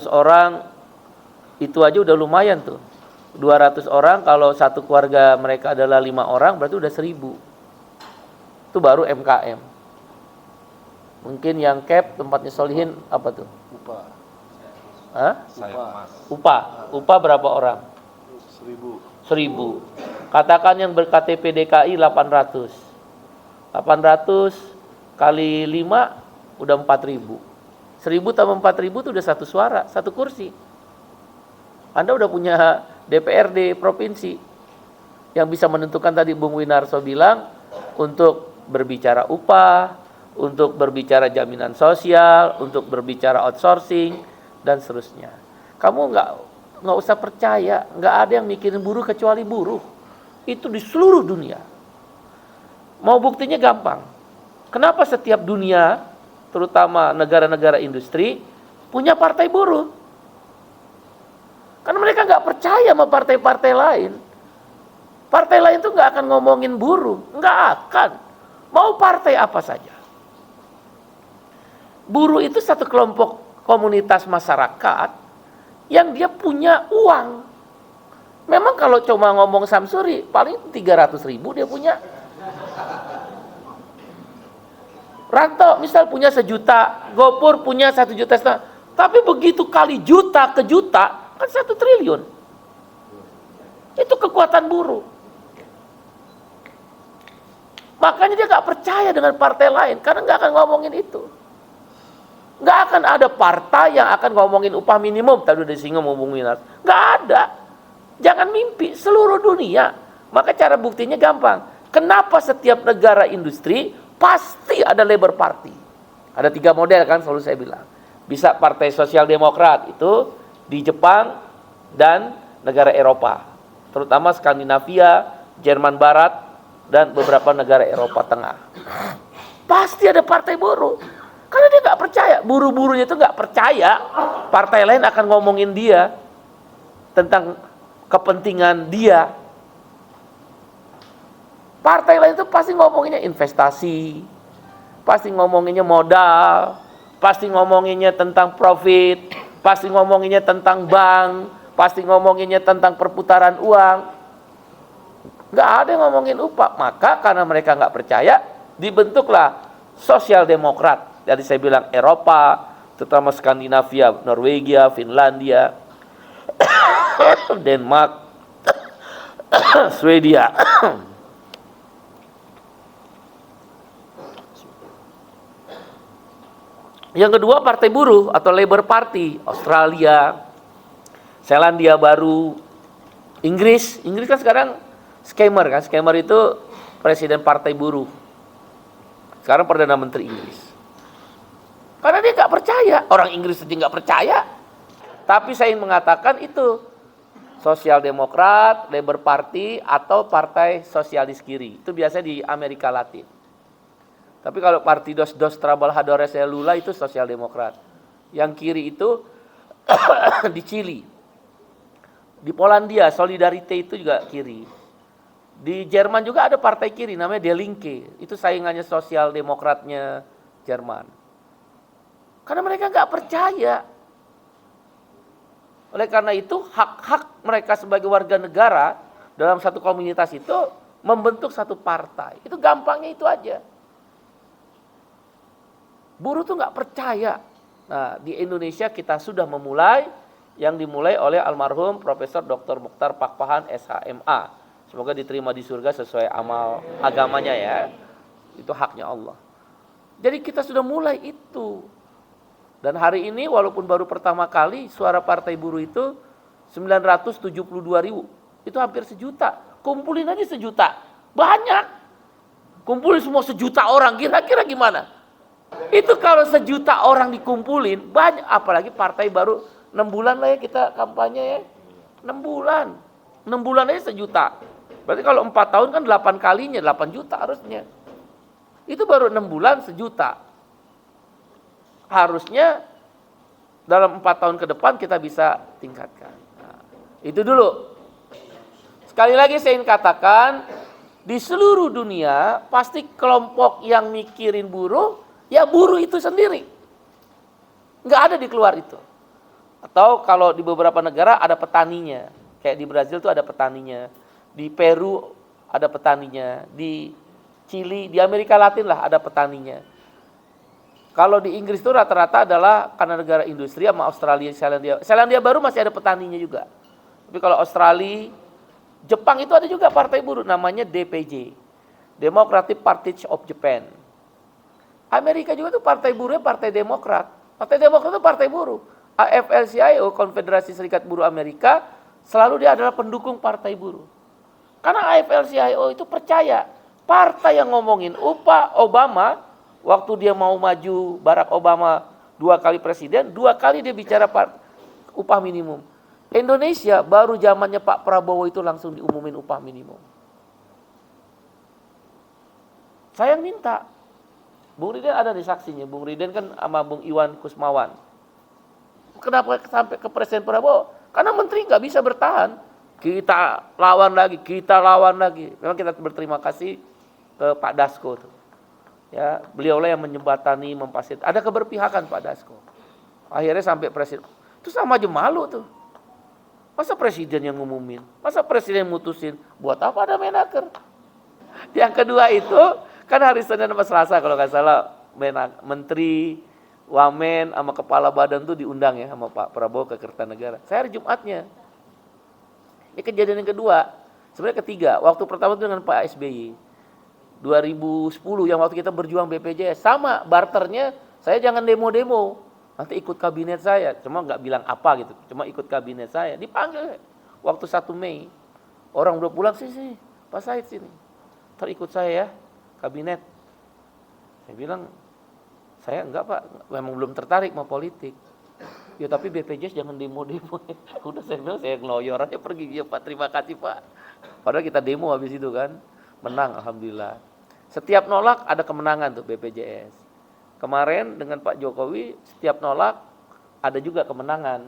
orang itu aja udah lumayan tuh. 200 orang kalau satu keluarga mereka adalah 5 orang berarti udah 1000. Itu baru MKM. Mungkin yang cap tempatnya Solihin apa tuh? Upah. Hah? Upah. Upah berapa orang? 1000. Katakan yang berKTP DKI 800. 800 kali 5 udah 4000. 1000 tambah 4000 itu udah satu suara, satu kursi. Anda udah punya DPRD provinsi yang bisa menentukan, tadi Bung Winarso bilang, untuk berbicara upah, untuk berbicara jaminan sosial, untuk berbicara outsourcing, dan seterusnya. Kamu nggak usah percaya, nggak ada yang mikirin buruh kecuali buruh. Itu di seluruh dunia. Mau buktinya gampang. Kenapa setiap dunia, terutama negara-negara industri, punya partai buruh? Karena mereka nggak percaya sama partai-partai lain. Partai lain tuh nggak akan ngomongin buruh, nggak akan. Mau partai apa saja. Buruh itu satu kelompok komunitas masyarakat yang dia punya uang. Memang kalau cuma ngomong Samsuri, paling 300.000 dia punya. Ranto misal punya 1 juta, Gopur punya 1,5 juta. Tapi begitu kali juta ke juta, kan 1 triliun. Itu kekuatan buruh. Makanya dia gak percaya dengan partai lain, karena gak akan ngomongin itu. Gak akan ada partai yang akan ngomongin upah minimum. Tadi udah disinggung Bung Winar. Gak ada. Jangan mimpi, seluruh dunia. Maka cara buktinya gampang. Kenapa setiap negara industri pasti ada Labor Party? Ada 3 model kan, selalu saya bilang. Bisa Partai Sosial Demokrat, itu di Jepang dan negara Eropa, terutama Skandinavia, Jerman Barat, dan beberapa negara Eropa Tengah. Pasti ada partai buruh, karena dia nggak percaya, buruh-buruhnya itu nggak percaya partai lain akan ngomongin dia tentang kepentingan dia. Partai lain itu pasti ngomonginnya investasi, pasti ngomonginnya modal, pasti ngomonginnya tentang profit, pasti ngomonginnya tentang bank, pasti ngomonginnya tentang perputaran uang. Nggak ada yang ngomongin upah. Maka karena mereka nggak percaya, dibentuklah sosial demokrat. Jadi saya bilang Eropa, terutama Skandinavia, Norwegia, Finlandia, Denmark, Swedia. Yang kedua partai buruh atau Labor Party, Australia, Selandia Baru, Inggris. Inggris kan sekarang scammer kan, scammer itu presiden partai buruh. Sekarang Perdana Menteri Inggris. Karena dia nggak percaya, orang Inggris saja nggak percaya. Tapi saya ingin mengatakan itu Sosial Demokrat, Labor Party, atau Partai Sosialis Kiri. Itu biasanya di Amerika Latin. Tapi kalau Partidos dos Trabajadores de Lula itu Sosial Demokrat. Yang kiri itu di Chili. Di Polandia, Solidarite itu juga kiri. Di Jerman juga ada partai kiri namanya Die Linke. Itu saingannya Sosial Demokratnya Jerman. Karena mereka nggak percaya. Oleh karena itu hak-hak mereka sebagai warga negara dalam satu komunitas itu membentuk satu partai. Itu gampangnya itu aja. Buruh tuh nggak percaya. Nah, di Indonesia kita sudah memulai, yang dimulai oleh almarhum Profesor Dr. Mokhtar Pakpahan SHMA. Semoga diterima di surga sesuai amal agamanya ya. Itu haknya Allah. Jadi kita sudah mulai itu. Dan hari ini walaupun baru pertama kali suara partai buruh itu 972.000. Itu hampir 1 juta. Kumpulin aja 1 juta. Banyak. Kumpulin semua 1 juta orang. Kira-kira gimana? Itu kalau 1 juta orang dikumpulin, banyak. Apalagi partai baru 6 bulan lah ya kita kampanye ya. 6 bulan. 6 bulan aja 1 juta. Berarti kalau 4 tahun kan 8 kalinya, 8 juta harusnya. Itu baru 6 bulan 1 juta. Harusnya dalam 4 tahun ke depan kita bisa tingkatkan. Nah, itu dulu. Sekali lagi saya ingin katakan, di seluruh dunia pasti kelompok yang mikirin buruh, ya buruh itu sendiri. Nggak ada di keluar itu. Atau kalau di beberapa negara ada petaninya. Kayak di Brazil tuh ada petaninya. Di Peru ada petaninya. Di Chili, di Amerika Latin lah ada petaninya. Kalau di Inggris itu rata-rata adalah karena negara industri sama Australia, Selandia. Selandia Baru masih ada petaninya juga. Tapi kalau Australia, Jepang itu ada juga partai buruh namanya DPJ. Democratic Party of Japan. Amerika juga tuh partai buruhnya partai Demokrat. Partai Demokrat itu partai buruh. AFL-CIO, Konfederasi Serikat Buruh Amerika, selalu dia adalah pendukung partai buruh. Karena AFL-CIO itu percaya partai yang ngomongin upah Obama, waktu dia mau maju Barack Obama 2 kali presiden, 2 kali dia bicara upah minimum. Indonesia baru zamannya Pak Prabowo itu langsung diumumin upah minimum. Saya minta, Bung Riden ada di saksinya, Bung Riden kan sama Bung Iwan Kusmawan. Kenapa sampai ke Presiden Prabowo? Karena menteri nggak bisa bertahan. Kita lawan lagi. Memang kita berterima kasih ke Pak Dasko tuh. Ya, beliaulah yang menjembatani, memfasilitasi. Ada keberpihakan Pak Dasko. Akhirnya sampai presiden. Itu sama aja malu tuh. Masa presiden yang ngumumin? Masa presiden mutusin? Buat apa ada Menaker? Yang kedua itu, kan hari Senin sama Selasa kalau nggak salah, menteri, wamen, sama kepala badan tuh diundang ya sama Pak Prabowo ke Kertanegara. Saya hari Jumatnya. Ini kejadian yang kedua. Sebenarnya ketiga. Waktu pertama itu dengan Pak SBY. 2010 yang waktu kita berjuang BPJS. Sama barternya, saya jangan demo-demo. Nanti ikut kabinet saya. Cuma nggak bilang apa gitu. Cuma ikut kabinet saya. Dipanggil waktu 1 Mei. Orang udah pulang, sih Pak Said sini. Terikut saya ya, kabinet. Saya bilang, saya enggak Pak, memang belum tertarik sama politik. Ya tapi BPJS jangan demo-demo. Udah saya bilang, saya ngeloyor aja pergi. Ya Pak, terima kasih Pak. Padahal kita demo habis itu kan. Menang Alhamdulillah. Setiap nolak ada kemenangan tuh BPJS. Kemarin dengan Pak Jokowi, setiap nolak ada juga kemenangan.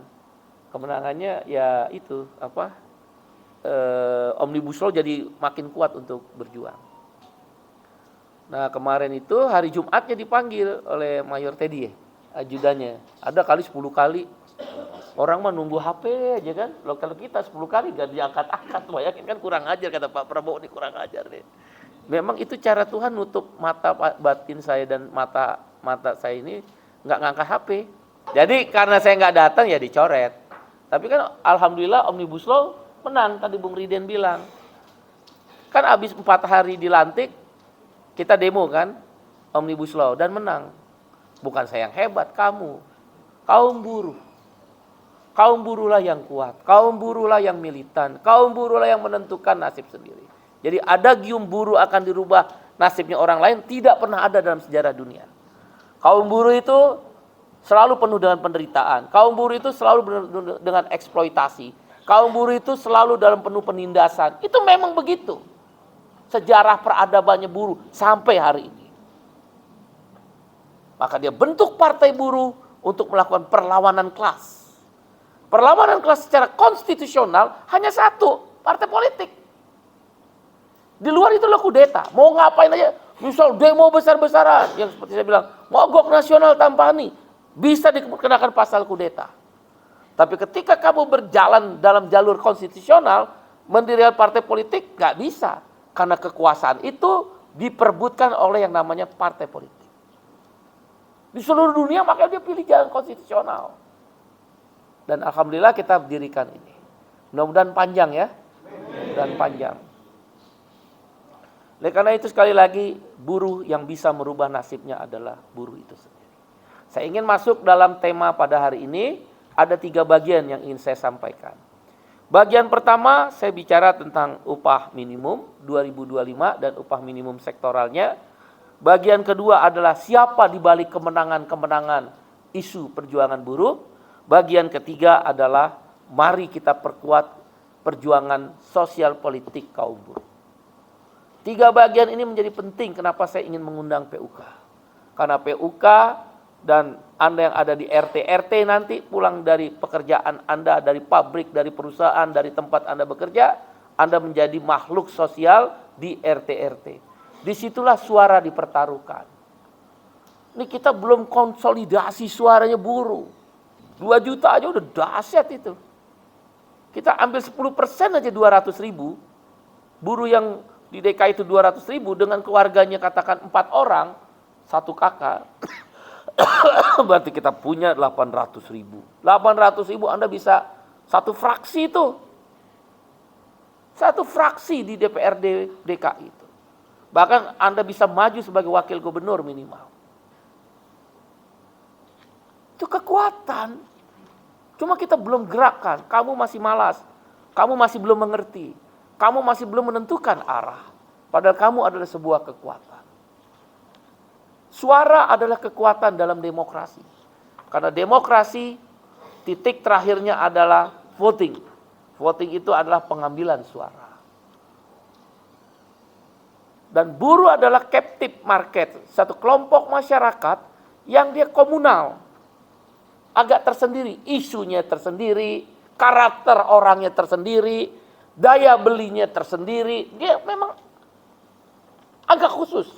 Kemenangannya ya itu, Omnibus Law jadi makin kuat untuk berjuang. Nah kemarin itu hari Jumatnya dipanggil oleh Mayor Teddy, ajudannya. Ada kali 10 kali. Orang mah nunggu HP aja kan. Kalau kita 10 kali gak diangkat-angkat. Bayangin kan kurang ajar, kata Pak Prabowo ini kurang ajar deh. Memang itu cara Tuhan nutup mata batin saya dan mata saya ini nggak ngangkat HP. Jadi karena saya nggak datang ya dicoret. Tapi kan Alhamdulillah Omnibus Law menang, tadi Bung Riden bilang. Kan habis 4 hari dilantik, kita demo kan, Omnibus Law, dan menang. Bukan saya yang hebat, kamu. Kaum buruh. Kaum buruhlah yang kuat, kaum buruhlah yang militan, kaum buruhlah yang menentukan nasib sendiri. Jadi ada gium buruh akan dirubah nasibnya orang lain, tidak pernah ada dalam sejarah dunia. Kaum buruh itu selalu penuh dengan penderitaan. Kaum buruh itu selalu dengan eksploitasi. Kaum buruh itu selalu dalam penuh penindasan. Itu memang begitu. Sejarah peradabannya buruh sampai hari ini. Maka dia bentuk partai buruh untuk melakukan perlawanan kelas. Perlawanan kelas secara konstitusional hanya satu, partai politik. Di luar itu adalah kudeta. Mau ngapain aja, misal demo besar-besaran, yang seperti saya bilang, mogok nasional tanpa ini, bisa dikenakan pasal kudeta. Tapi ketika kamu berjalan dalam jalur konstitusional, mendirikan partai politik, nggak bisa. Karena kekuasaan itu diperbutkan oleh yang namanya partai politik. Di seluruh dunia makanya dia pilih jalan konstitusional. Dan Alhamdulillah kita dirikan ini. Mudah-mudahan panjang ya. Dan panjang. Oleh karena itu sekali lagi, buruh yang bisa merubah nasibnya adalah buruh itu sendiri. Saya ingin masuk dalam tema pada hari ini, ada 3 bagian yang ingin saya sampaikan. Bagian pertama, saya bicara tentang upah minimum 2025 dan upah minimum sektoralnya. Bagian kedua adalah siapa di balik kemenangan-kemenangan isu perjuangan buruh. Bagian ketiga adalah mari kita perkuat perjuangan sosial politik kaum buruh. 3 bagian ini menjadi penting kenapa saya ingin mengundang PUK. Karena PUK dan Anda yang ada di RT-RT nanti pulang dari pekerjaan Anda, dari pabrik, dari perusahaan, dari tempat Anda bekerja, Anda menjadi makhluk sosial di RT-RT. Disitulah suara dipertaruhkan. Ini kita belum konsolidasi suaranya buruh. 2 juta aja udah dahsyat itu. Kita ambil 10% aja 200.000. Buruh yang di DKI itu 200.000 dengan keluarganya katakan 4 orang, satu kakak. Berarti kita punya 800.000. 800.000 Anda bisa satu fraksi itu. Satu fraksi di DPRD DKI itu. Bahkan Anda bisa maju sebagai wakil gubernur minimal. Itu kekuatan. Cuma kita belum gerakkan. Kamu masih malas. Kamu masih belum mengerti. Kamu masih belum menentukan arah. Padahal kamu adalah sebuah kekuatan. Suara adalah kekuatan dalam demokrasi. Karena demokrasi, titik terakhirnya adalah voting. Voting itu adalah pengambilan suara. Dan buruh adalah captive market. Satu kelompok masyarakat yang dia komunal. Agak tersendiri. Isunya tersendiri. Karakter orangnya tersendiri. Daya belinya tersendiri. Dia memang agak khusus.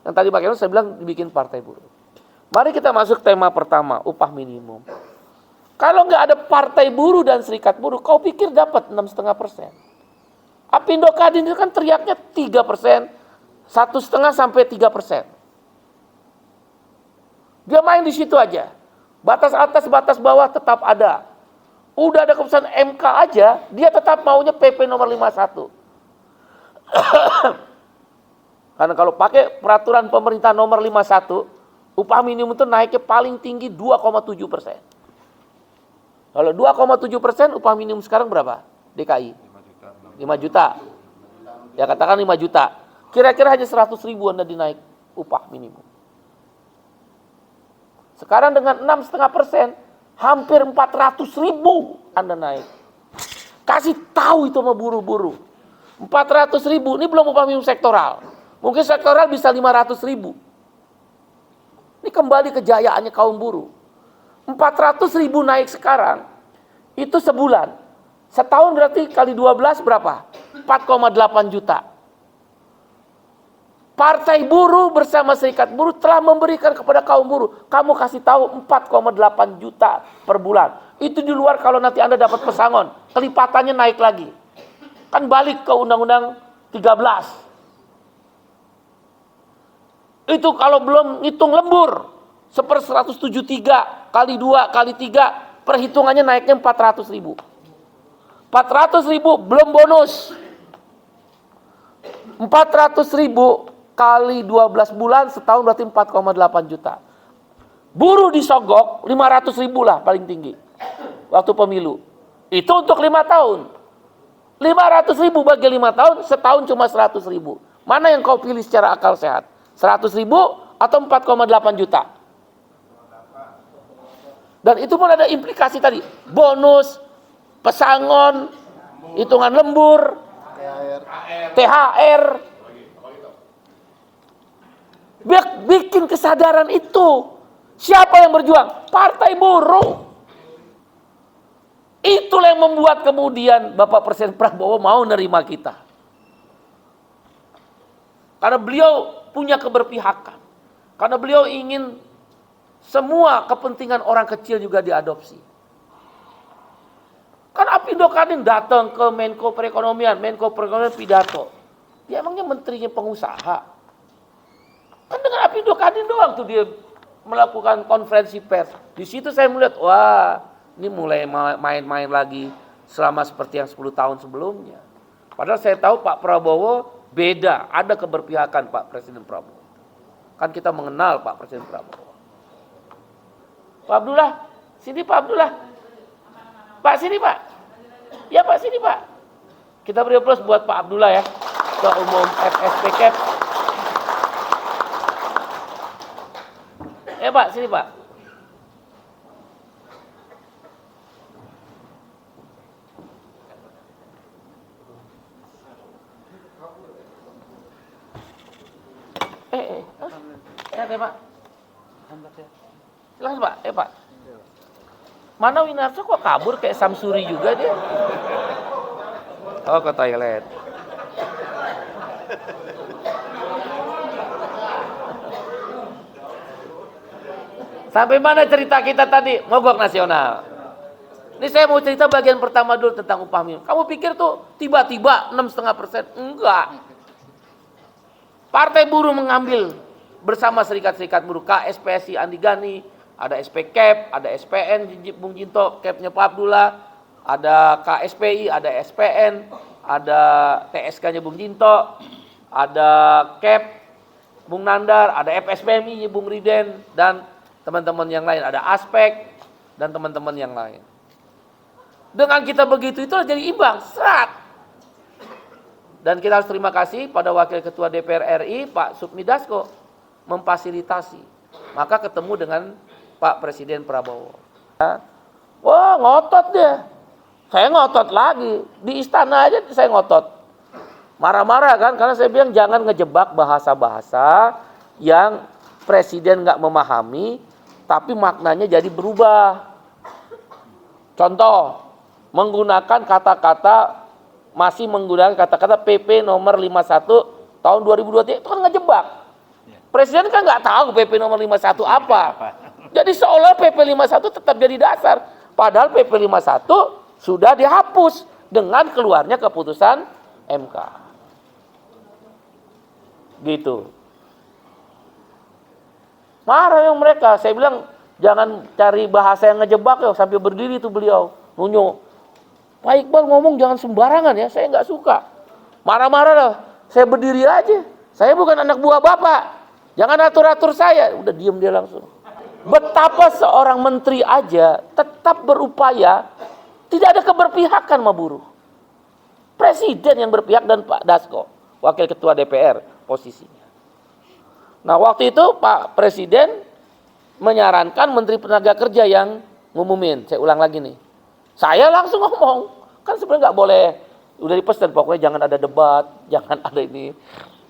Yang tadi Pak Keno saya bilang dibikin partai buruh. Mari kita masuk tema pertama, upah minimum. Kalau nggak ada partai buruh dan serikat buruh, kau pikir dapat 6,5%? Apindo Kadin itu kan teriaknya 3%, 1,5 sampai 3%. Dia main di situ aja. Batas atas, batas bawah tetap ada. Udah ada keputusan MK aja, dia tetap maunya PP nomor 51. Karena kalau pakai peraturan pemerintah nomor 51, upah minimum itu naiknya paling tinggi 2,7%. Kalau 2,7%, upah minimum sekarang berapa? DKI? 5 juta. Ya katakan 5 juta. Kira-kira hanya 100.000 Anda dinaik upah minimum. Sekarang dengan 6,5%, hampir 400.000 Anda naik. Kasih tahu itu sama buruh-buruh. 400.000, ini belum upah minimum sektoral. Mungkin sektoral bisa 500.000. Ini kembali kejayaannya kaum buruh. 400.000 naik sekarang, itu sebulan. Setahun berarti kali 12 berapa? 4,8 juta. Partai buruh bersama serikat buruh telah memberikan kepada kaum buruh. Kamu kasih tahu 4,8 juta per bulan. Itu di luar kalau nanti Anda dapat pesangon. Kelipatannya naik lagi. Kan balik ke Undang-Undang 13. Itu kalau belum ngitung lembur. 173 kali 2 kali 3 perhitungannya naiknya 400.000. 400.000 belum bonus. 400.000 kali 12 bulan setahun berarti 4,8 juta. Buruh disogok 500.000 lah paling tinggi waktu pemilu. Itu untuk 5 tahun. 500.000 bagi 5 tahun setahun cuma 100.000. Mana yang kau pilih secara akal sehat? 100.000 atau 4,8 juta? Dan itu pun ada implikasi tadi. Bonus, pesangon, hitungan lembur, THR. Bikin kesadaran itu. Siapa yang berjuang? Partai buruh. Itulah yang membuat kemudian Bapak Presiden Prabowo mau nerima kita. Karena beliau punya keberpihakan. Karena beliau ingin semua kepentingan orang kecil juga diadopsi. Kan Apindo Kadin datang ke Menko Perekonomian pidato. Dia emangnya menterinya pengusaha. Kan dengan Apindo Kadin doang tuh dia melakukan konferensi pers. Di situ saya melihat, wah, ini mulai main-main lagi selama seperti yang 10 tahun sebelumnya. Padahal saya tahu Pak Prabowo beda, ada keberpihakan Pak Presiden Prabowo. Kan kita mengenal Pak Presiden Prabowo. Pak Abdullah, sini Pak Abdullah. Pak sini Pak. Ya Pak sini Pak. Kita beri aplaus buat Pak Abdullah ya. Ketua Umum FSPK. Pak sini Pak. Silakan Pak. Silakan Pak. Pak. Mana Winarso kok kabur kayak Samsuri juga dia? Oh, ke toilet. Sampai mana cerita kita tadi? Mogok nasional. Ini saya mau cerita bagian pertama dulu tentang upah minimum. Kamu pikir tuh tiba-tiba 6,5%? Enggak. Partai Buruh mengambil bersama serikat-serikat buruh, KSPSI Andi Gani, ada SPCAP, ada SPN Bung Jinto, CAP-nya Pak Abdullah, ada KSPI, ada SPN, ada TSK-nya Bung Jinto, ada CAP Bung Nandar, ada FSPMI Bung Riden, dan teman-teman yang lain, ada Aspek dan teman-teman yang lain. Dengan kita begitu itu jadi imbang, serat. Dan kita harus terima kasih pada Wakil Ketua DPR RI Pak Sufmi Dasko memfasilitasi. Maka ketemu dengan Pak Presiden Prabowo. Wah, ngotot dia. Saya ngotot lagi. Di istana aja saya ngotot. Marah-marah kan, karena saya bilang jangan ngejebak bahasa-bahasa yang presiden nggak memahami, tapi maknanya jadi berubah. Contoh, menggunakan kata-kata, masih menggunakan kata-kata PP nomor 51 tahun 2023, itu kan ngejebak. Presiden kan nggak tahu PP nomor 51 apa. Jadi seolah PP 51 tetap jadi dasar. Padahal PP 51 sudah dihapus dengan keluarnya keputusan MK. Gitu. Marah yang mereka. Saya bilang jangan cari bahasa yang ngejebak ya, sampai berdiri tuh beliau nunjuk. Pak Iqbal ngomong jangan sembarangan ya, saya nggak suka. Marah-marah lah, saya berdiri aja. Saya bukan anak buah bapak. Jangan atur-atur saya. Udah diem dia langsung. Betapa seorang menteri aja tetap berupaya tidak ada keberpihakan sama buruh. Presiden yang berpihak dan Pak Dasko, Wakil Ketua DPR posisinya. Nah waktu itu Pak Presiden menyarankan Menteri Tenaga Kerja yang ngumumin. Saya ulang lagi nih. Saya langsung ngomong, kan sebenarnya nggak boleh, udah dipesan pokoknya jangan ada debat, jangan ada ini.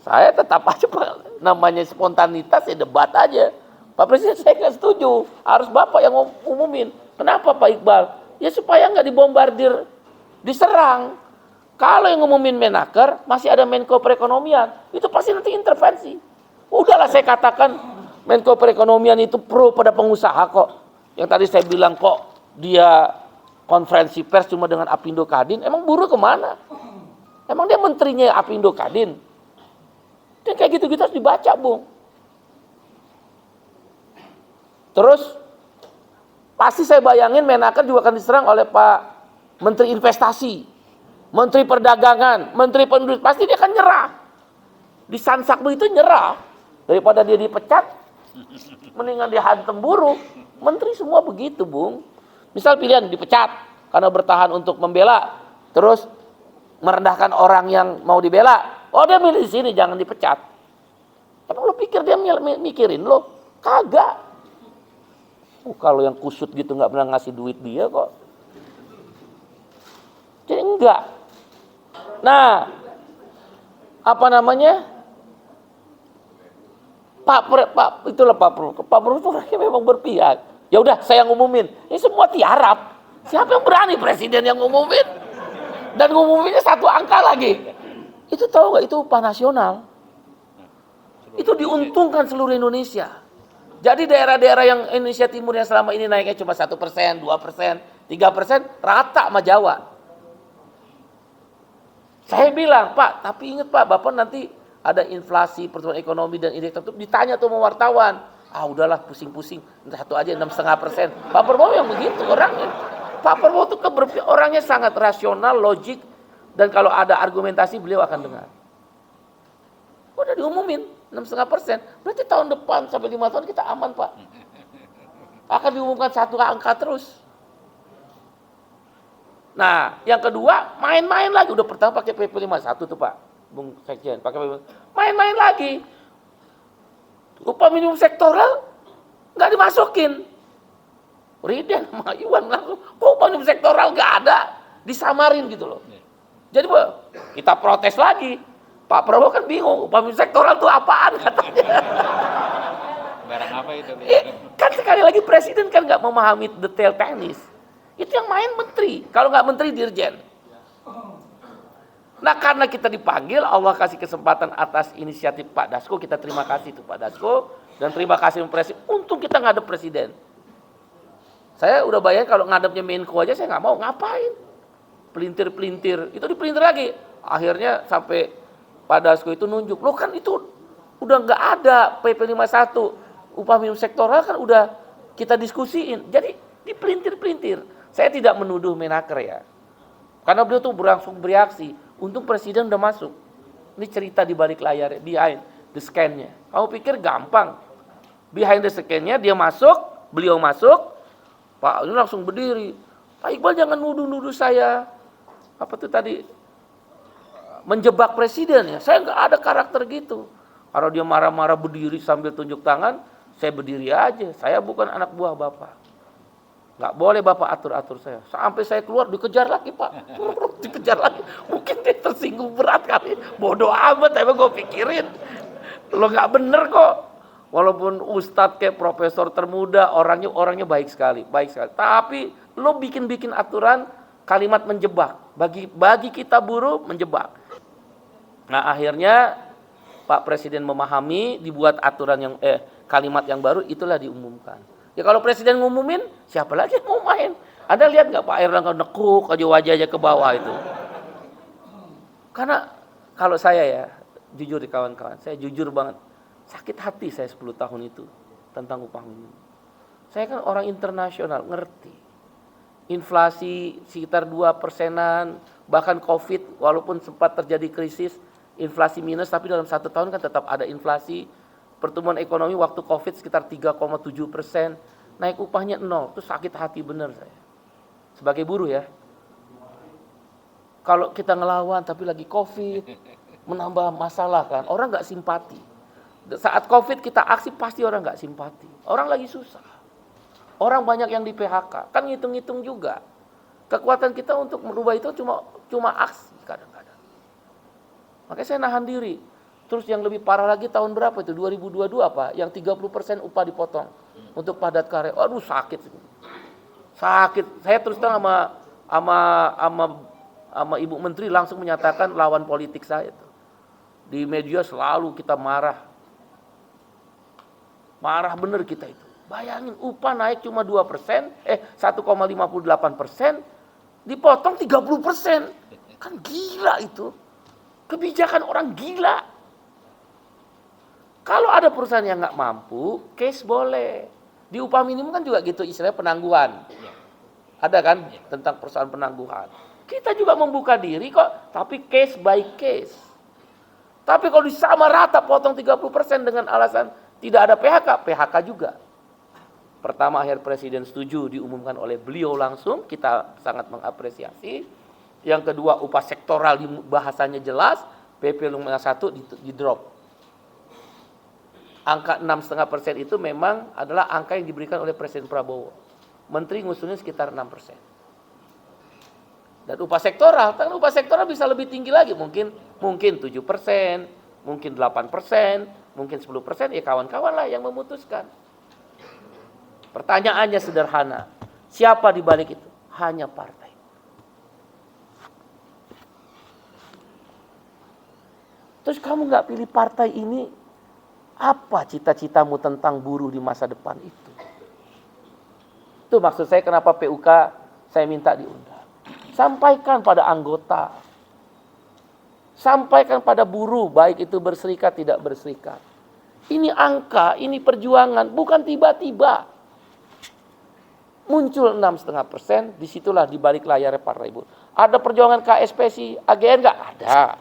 Saya tetap aja Pak, namanya spontanitas ya debat aja. Pak Presiden saya nggak setuju, harus Bapak yang ngumumin. Kenapa Pak Iqbal? Ya supaya nggak dibombardir, diserang. Kalau yang ngumumin Menaker, masih ada Menko Perekonomian, itu pasti nanti intervensi. Udahlah saya katakan, Menko Perekonomian itu pro pada pengusaha kok. Yang tadi saya bilang kok dia konferensi pers cuma dengan Apindo Kadin, emang buruh kemana? Emang dia menterinya Apindo Kadin? Dan kayak gitu-gitu harus dibaca, Bung. Terus, pasti saya bayangin Menaker juga akan diserang oleh Pak Menteri Investasi, Menteri Perdagangan, Menteri Penduduk, pasti dia akan nyerah. Di Sansakbu itu nyerah. Daripada dia dipecat, mendingan dia hantam buruh. Menteri semua begitu, Bung. Misal pilihan dipecat karena bertahan untuk membela, terus merendahkan orang yang mau dibela. Oh dia milih di sini, jangan dipecat. Emang lo pikir dia mikirin lo? Kagak. Kalau yang kusut gitu nggak pernah ngasih duit dia kok. Jadi enggak. Nah, apa namanya? Pak Prabowo itu orangnya memang berpihak. Ya udah saya ngumumin. Ini semua tiarap. Siapa yang berani presiden yang ngumumin? Dan ngumuminnya satu angka lagi. Itu tahu nggak? Itu upah nasional. Itu diuntungkan seluruh Indonesia. Jadi daerah-daerah yang Indonesia Timur yang selama ini naiknya cuma 1%, 2%, 3%, rata sama Jawa. Saya bilang, Pak, tapi ingat Pak, Bapak nanti ada inflasi, pertumbuhan ekonomi dan indeks tertentu, ditanya tuh sama wartawan. Ah udahlah pusing-pusing, satu aja 6,5%. Pak Prabowo yang begitu orangnya. Pak Prabowo itu orangnya sangat rasional, logik, dan kalau ada argumentasi beliau akan dengar. Udah diumumin 6,5%, berarti tahun depan sampai 5 tahun kita aman Pak. Akan diumumkan satu angka terus. Nah yang kedua main-main lagi, udah pertama pakai PP 51 tuh Pak, Bung Sekjen, pakai PP, main-main lagi. Upah minimum sektoral nggak dimasukin. Riden sama Iwan langsung, kok upah minimum sektoral nggak ada, disamarin gitu loh. Jadi kita protes lagi. Pak Prabowo kan bingung, upah minimum sektoral itu apaan katanya. Barang apa itu? Kan sekali lagi presiden kan nggak memahami detail teknis. Itu yang main menteri, kalau nggak menteri dirjen. Nah karena kita dipanggil, Allah kasih kesempatan atas inisiatif Pak Dasko, kita terima kasih tuh Pak Dasko, dan terima kasih Presiden. Untung kita nggak ada presiden. Saya udah bayangin kalau ngadepnya Menko aja saya nggak mau, ngapain? Pelintir-pelintir, itu dipelintir lagi. Akhirnya sampai Pak Dasko itu nunjuk, loh kan itu udah nggak ada PP 51, upah minimum sektoral kan udah kita diskusiin. Jadi dipelintir-pelintir. Saya tidak menuduh Menaker ya, karena beliau tuh langsung bereaksi. Untung Presiden udah masuk. Ini cerita di balik layar, behind the scan-nya. Kamu pikir gampang? Behind the scan-nya dia masuk, beliau masuk, Pak ini langsung berdiri. Pak Iqbal jangan nuduh-nuduh saya. Apa tuh tadi? Menjebak presiden ya. Saya nggak ada karakter gitu. Kalau dia marah-marah berdiri sambil tunjuk tangan, saya berdiri aja. Saya bukan anak buah Bapak. Nggak boleh Bapak atur-atur saya. Sampai saya keluar dikejar lagi Pak. Dikejar lagi. Mungkin dia tersinggung berat kali. Bodoh amat, emang gue pikirin. Lo nggak bener kok. Walaupun ustadz kayak profesor termuda, orangnya baik sekali, baik sekali. Tapi lo bikin aturan kalimat menjebak. Bagi kita buruh menjebak. Nah akhirnya Pak Presiden memahami, dibuat aturan yang kalimat yang baru, itulah diumumkan. Ya kalau Presiden ngumumin, siapa lagi yang mau main? Anda lihat nggak Pak Erlangga nekuk aja wajahnya ke bawah itu? Karena kalau saya ya, jujur di kawan-kawan, saya jujur banget. Sakit hati saya 10 tahun itu tentang upah minimum. Saya kan orang internasional, ngerti. Inflasi sekitar 2%-an, bahkan COVID, walaupun sempat terjadi krisis, inflasi minus, tapi dalam 1 tahun kan tetap ada inflasi. Pertumbuhan ekonomi waktu COVID sekitar 3,7%, naik upahnya 0, itu sakit hati bener saya. Sebagai buruh ya. Kalau kita ngelawan tapi lagi COVID, menambah masalah kan, orang nggak simpati. Saat COVID kita aksi pasti orang nggak simpati. Orang lagi susah. Orang banyak yang di PHK. Kan ngitung-ngitung juga. Kekuatan kita untuk merubah itu cuma aksi kadang-kadang. Makanya saya nahan diri. Terus yang lebih parah lagi tahun berapa itu? 2022 Pak. Yang 30% upah dipotong. Untuk padat karya. Aduh sakit. Sakit. Saya terus terang sama Ibu Menteri langsung menyatakan lawan politik saya itu. Di media selalu kita marah. Marah bener kita itu. Bayangin upah naik cuma 2%, 1,58%, dipotong 30%. Kan gila itu. Kebijakan orang gila. Kalau ada perusahaan yang nggak mampu, case boleh. Di upah minimum kan juga gitu istilahnya penangguhan. Ada kan tentang perusahaan penangguhan. Kita juga membuka diri kok, tapi case by case. Tapi kalau disamarata potong 30% dengan alasan tidak ada PHK juga. Pertama akhir Presiden setuju diumumkan oleh beliau langsung, kita sangat mengapresiasi. Yang kedua upah sektoral bahasanya jelas, PP 51 di drop. Angka 6,5% itu memang adalah angka yang diberikan oleh Presiden Prabowo. Menteri ngusulnya sekitar 6%. Dan upah sektoral bisa lebih tinggi lagi, mungkin 7%, mungkin 8%, mungkin 10%, ya kawan-kawan lah yang memutuskan. Pertanyaannya sederhana, siapa di balik itu? Hanya partai. Terus kamu nggak pilih partai ini, apa cita-citamu tentang buruh di masa depan itu? Itu maksud saya kenapa PUK saya minta diundang. Sampaikan pada anggota. Sampaikan pada buruh, baik itu berserikat, tidak berserikat. Ini angka, ini perjuangan, bukan tiba-tiba. Muncul 6,5%, disitulah di balik layarnya partai buruh. Ada perjuangan KSPSI, AGN nggak? Ada.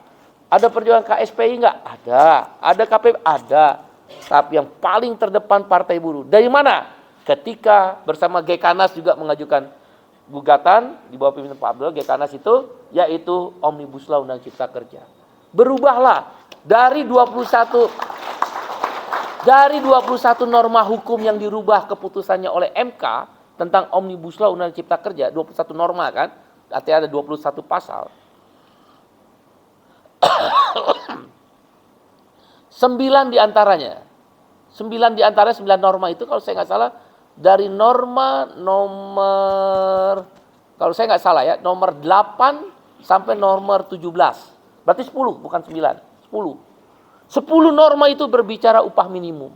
Ada perjuangan KSPI nggak? Ada. Ada KPP? Ada. Tapi yang paling terdepan partai buruh. Dari mana? Ketika bersama Gekanas juga mengajukan gugatan di bawah pimpinan Pak Abdul, Gekanas itu yaitu Omnibus Law Undang Cipta Kerja. Berubahlah dari 21 norma hukum yang dirubah keputusannya oleh MK tentang Omnibus Law Undang Cipta Kerja, 21 norma kan, artinya ada 21 pasal. 9 diantaranya 9 norma itu kalau saya nggak salah dari norma nomor, kalau saya nggak salah ya, nomor 8 sampai nomor 17. Berarti 10, bukan 9. 10 norma itu berbicara upah minimum.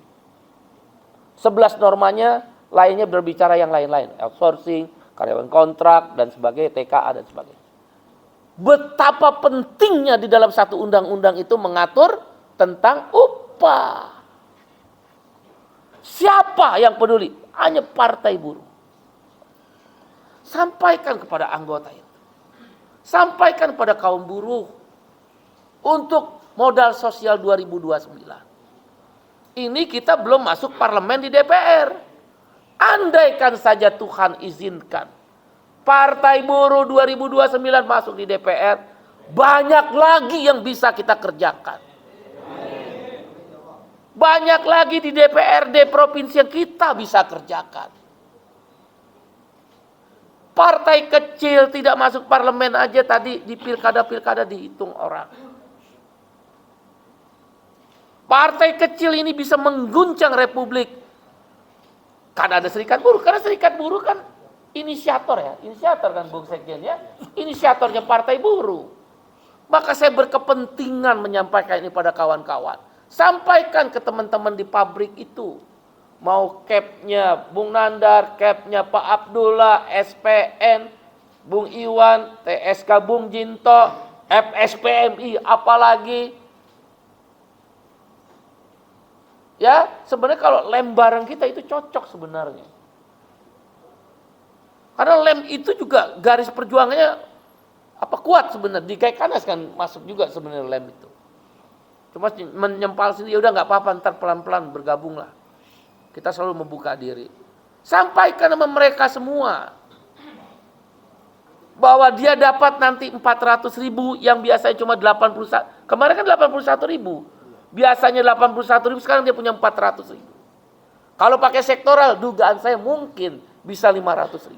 11 normanya lainnya berbicara yang lain-lain, outsourcing, karyawan kontrak, dan sebagainya, TKA, dan sebagainya. Betapa pentingnya di dalam satu undang-undang itu mengatur tentang upah. Siapa yang peduli? Hanya partai buruh. Sampaikan kepada anggota itu. Sampaikan pada kaum buruh untuk modal sosial 2029. Ini kita belum masuk parlemen di DPR. Andaikan saja Tuhan izinkan Partai Buruh 2029 masuk di DPR, banyak lagi yang bisa kita kerjakan. Banyak lagi di DPRD provinsi yang kita bisa kerjakan. Partai kecil tidak masuk parlemen aja tadi di pilkada-pilkada dihitung orang. Partai kecil ini bisa mengguncang republik. Karena ada serikat buruh. Karena serikat buruh kan inisiator ya. Inisiator kan Bung Sekjen ya. Inisiatornya partai buruh. Maka saya berkepentingan menyampaikan ini pada kawan-kawan. Sampaikan ke teman-teman di pabrik itu. Mau capnya Bung Nandar, capnya Pak Abdullah, SPN, Bung Iwan, TSK Bung Jinto, FSPMI, apalagi. Ya, sebenarnya kalau lem bareng kita itu cocok sebenarnya. Karena lem itu juga garis perjuangannya kuat sebenarnya. Di Kaikanas kan masuk juga sebenarnya lem itu. Cuma menyempal sendiri, ya udah nggak apa-apa, ntar pelan-pelan bergabunglah. Kita selalu membuka diri. Sampaikan sama mereka semua bahwa dia dapat nanti 400.000 yang biasanya cuma 81. Kemarin kan 81.000. Biasanya 81.000, sekarang dia punya 400.000. Kalau pakai sektoral, dugaan saya mungkin bisa 500.000.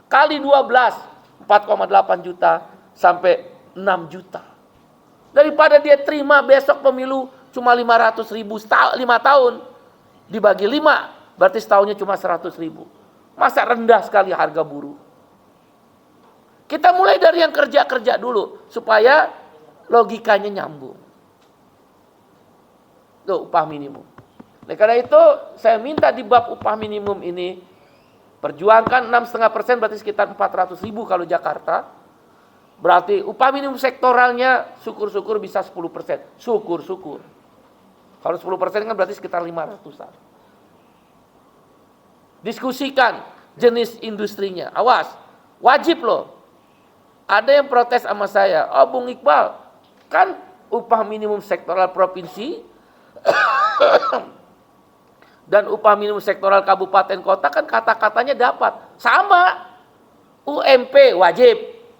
Kali 12, 4,8 juta sampai 6 juta. Daripada dia terima besok pemilu cuma 500.000 5 tahun. Dibagi 5, berarti setahunnya cuma 100.000. Masa rendah sekali harga buruh. Kita mulai dari yang kerja-kerja dulu, supaya logikanya nyambung. Tuh, upah minimum. Nah, karena itu saya minta di bab upah minimum ini, perjuangkan 6,5%, berarti sekitar 400.000 kalau Jakarta. Berarti upah minimum sektoralnya syukur-syukur bisa 10%. Syukur-syukur. Kalau 10% kan berarti sekitar 500-an. Diskusikan jenis industrinya. Awas, wajib loh. Ada yang protes sama saya. Oh Bung Iqbal, kan upah minimum sektoral provinsi dan upah minimum sektoral kabupaten kota kan kata-katanya dapat. Sama. UMP wajib.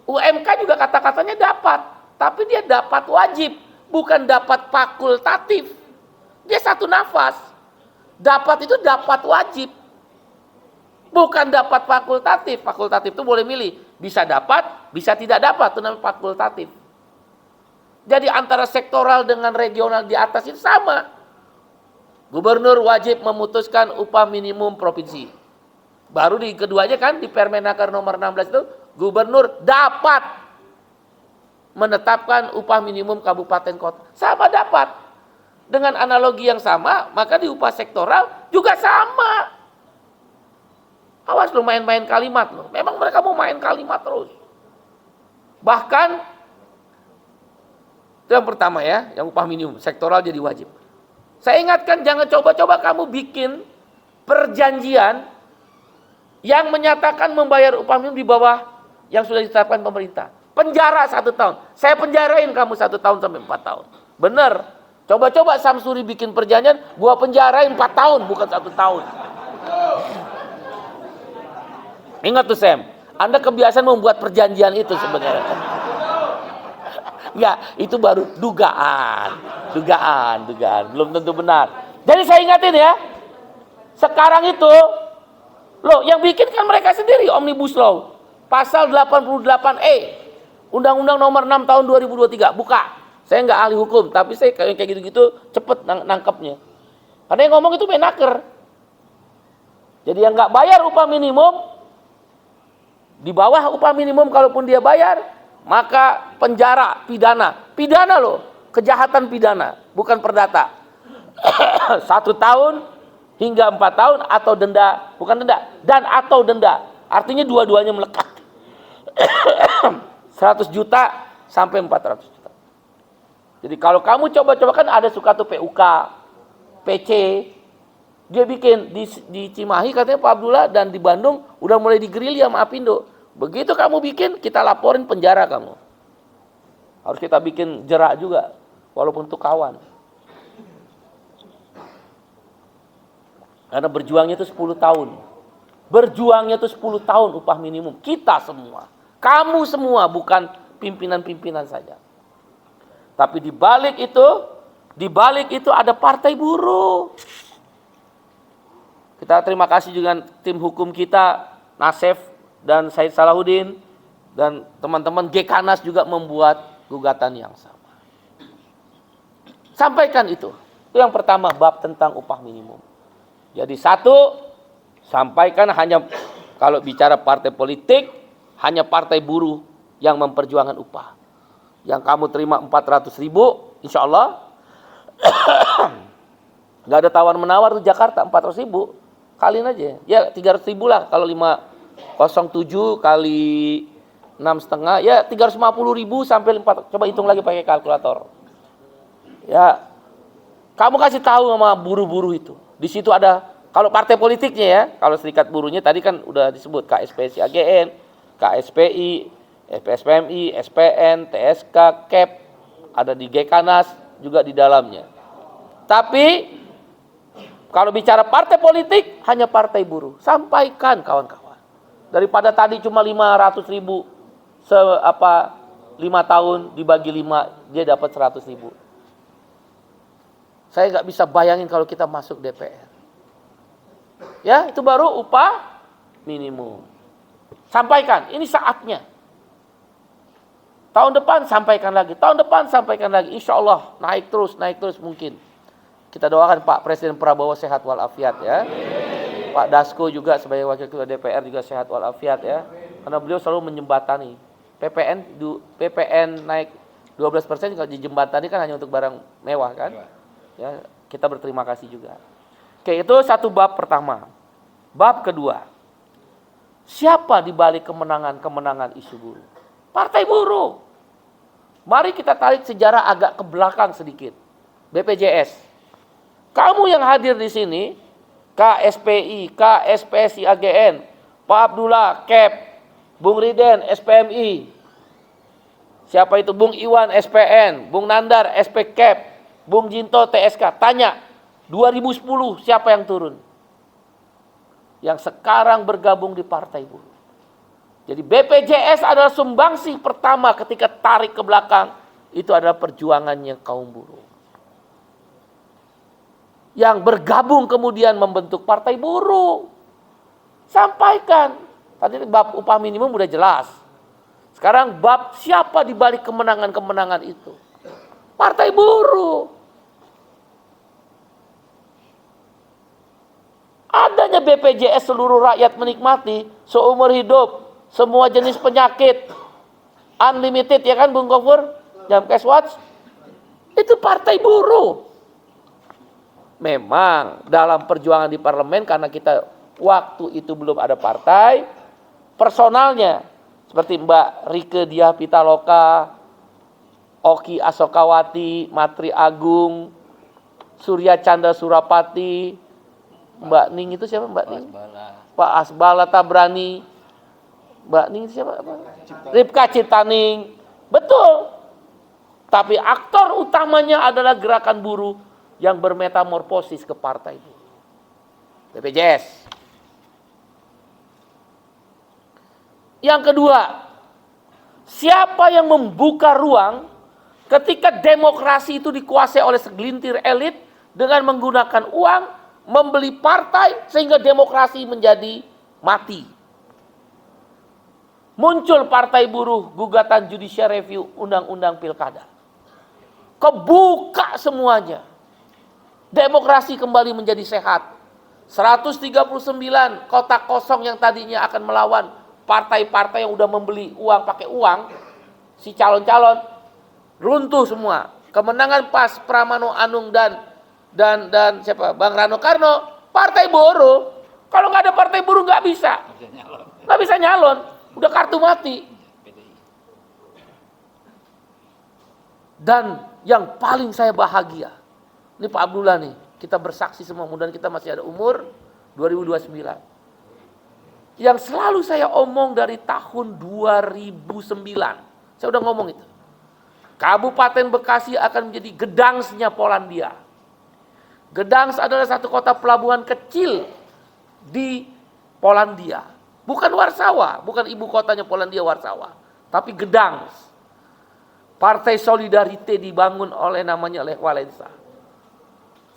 UMK juga kata-katanya dapat. Tapi dia dapat wajib. Bukan dapat fakultatif. Dia satu nafas. Dapat itu dapat wajib. Bukan dapat fakultatif. Fakultatif itu boleh milih. Bisa dapat, bisa tidak dapat. Itu namanya fakultatif. Jadi antara sektoral dengan regional di atas itu sama. Gubernur wajib memutuskan upah minimum provinsi. Baru di keduanya kan di Permenaker nomor 16 itu. Gubernur dapat menetapkan upah minimum kabupaten kota. Sama dapat. Dengan analogi yang sama, maka di upah sektoral juga sama. Awas lu main-main kalimat lu. Memang mereka mau main kalimat terus. Bahkan, itu yang pertama ya, yang upah minimum, sektoral jadi wajib. Saya ingatkan jangan coba-coba kamu bikin perjanjian yang menyatakan membayar upah minimum di bawah yang sudah ditetapkan pemerintah. Penjara 1 tahun. Saya penjarain kamu 1 tahun sampai 4 tahun. Bener. Coba-coba Samsuri bikin perjanjian, gua penjarain 4 tahun, bukan 1 tahun. Ingat tuh Sam, Anda kebiasaan membuat perjanjian itu sebenarnya. Enggak, itu baru dugaan. Belum tentu benar. Jadi saya ingatin ya, sekarang itu, loh yang bikin kan mereka sendiri, Omnibus Law. Pasal 88E, Undang-Undang nomor 6 tahun 2023, buka. Saya nggak ahli hukum, tapi saya kayak gitu-gitu cepet nangkepnya. Karena yang ngomong itu Menaker. Jadi yang nggak bayar upah minimum, di bawah upah minimum kalaupun dia bayar, maka penjara, pidana loh, kejahatan pidana, bukan perdata. 1 tahun hingga 4 tahun atau denda, bukan denda, dan atau denda. Artinya dua-duanya melekat. 100 juta sampai 400 juta. Jadi kalau kamu coba-coba, kan ada suka tuh PUK, PC, dia bikin di Cimahi katanya Pak Abdullah, dan di Bandung udah mulai digerilya sama Apindo. Begitu kamu bikin, kita laporin penjara kamu. Harus kita bikin jerak juga, walaupun itu kawan. Karena berjuangnya itu 10 tahun. Berjuangnya itu 10 tahun upah minimum. Kita semua. Kamu semua, bukan pimpinan-pimpinan saja. Tapi di balik itu ada partai buruh. Kita terima kasih dengan tim hukum kita, Nasef dan Said Salahuddin, dan teman-teman Gekanas juga membuat gugatan yang sama. Sampaikan itu. Itu yang pertama, bab tentang upah minimum. Jadi satu, sampaikan hanya kalau bicara partai politik, hanya partai buruh yang memperjuangkan upah. Yang kamu terima 400.000, insya Allah nggak ada tawar-menawar di Jakarta. 400.000 kaliin aja. Ya 300.000 lah. Kalau 507 kali 6,5, ya 350.000 sampai 4. Coba hitung lagi pakai kalkulator. Ya, kamu kasih tahu sama buruh-buruh itu. Di situ ada, kalau partai politiknya ya, kalau serikat buruhnya tadi kan udah disebut KSPSI AGN, KSPI, FPSPMI, SPN, TSK, KEP, ada di Gekanas juga di dalamnya. Tapi kalau bicara partai politik, hanya partai buruh. Sampaikan kawan-kawan. Daripada tadi cuma 500.000 5 tahun dibagi 5, dia dapat 100.000. Saya nggak bisa bayangin kalau kita masuk DPR. Ya, itu baru upah minimum. Sampaikan, ini saatnya. Tahun depan sampaikan lagi, tahun depan sampaikan lagi. Insya Allah naik terus mungkin. Kita doakan Pak Presiden Prabowo sehat walafiat ya. Pak Dasko juga sebagai Wakil Ketua DPR juga sehat walafiat ya. Karena beliau selalu menjembatani. PPN naik 12%, kalau dijembatani kan hanya untuk barang mewah kan. Ya, kita berterima kasih juga. Oke, itu satu bab pertama. Bab kedua, siapa di balik kemenangan isu buruh? Partai buruh. Mari kita tarik sejarah agak ke belakang sedikit. BPJS. Kamu yang hadir di sini, KSPI, KSPSI AGN, Pak Abdullah, KEP, Bung Riden, SPMI. Siapa itu? Bung Iwan, SPN, Bung Nandar, SP KEP, Bung Jinto, TSK. Tanya, 2010 siapa yang turun? Yang sekarang bergabung di Partai Buruh. Jadi BPJS adalah sumbangsih pertama ketika tarik ke belakang. Itu adalah perjuangannya kaum buruh. Yang bergabung kemudian membentuk Partai Buruh. Sampaikan. Tadi bab upah minimum udah jelas. Sekarang bab siapa di balik kemenangan-kemenangan itu? Partai Buruh. Adanya BPJS seluruh rakyat menikmati seumur hidup, semua jenis penyakit, unlimited ya kan Bung Gofur, Jamkes Watch, itu Partai Buruh. Memang dalam perjuangan di parlemen, karena kita waktu itu belum ada partai, personalnya seperti Mbak Rike Diah Pitaloka, Oki Asokawati, Matri Agung, Surya Chandra Surapati, Mbak Ning itu siapa? Mbak Ning? Pak Asbala Tabrani. Mbak Ning itu siapa? Ripka Citaning. Betul. Tapi aktor utamanya adalah gerakan buruh yang bermetamorfosis ke partai itu. BPJS. Yang kedua, siapa yang membuka ruang ketika demokrasi itu dikuasai oleh segelintir elit dengan menggunakan uang, membeli partai sehingga demokrasi menjadi mati. Muncul Partai Buruh, gugatan judicial review undang-undang pilkada. Kebuka semuanya. Demokrasi kembali menjadi sehat. 139 kotak kosong yang tadinya akan melawan partai-partai yang udah membeli uang pakai uang, si calon-calon runtuh semua. Kemenangan pas Pramano Anung dan siapa? Bang Rano Karno, Partai buruh, kalau nggak ada partai buruh nggak bisa. Nggak bisa nyalon. Udah kartu mati. Dan yang paling saya bahagia, ini Pak Abdullah nih, kita bersaksi semua, mudah-mudahan kita masih ada umur 2029. Yang selalu saya omong dari tahun 2009, saya udah ngomong itu. Kabupaten Bekasi akan menjadi Gdańsk-nya Polandia. Gdańsk adalah satu kota pelabuhan kecil di Polandia. Bukan Warsawa, bukan ibu kotanya Polandia Warsawa, tapi Gdańsk. Partai Solidarite dibangun oleh namanya Lech Wałęsa.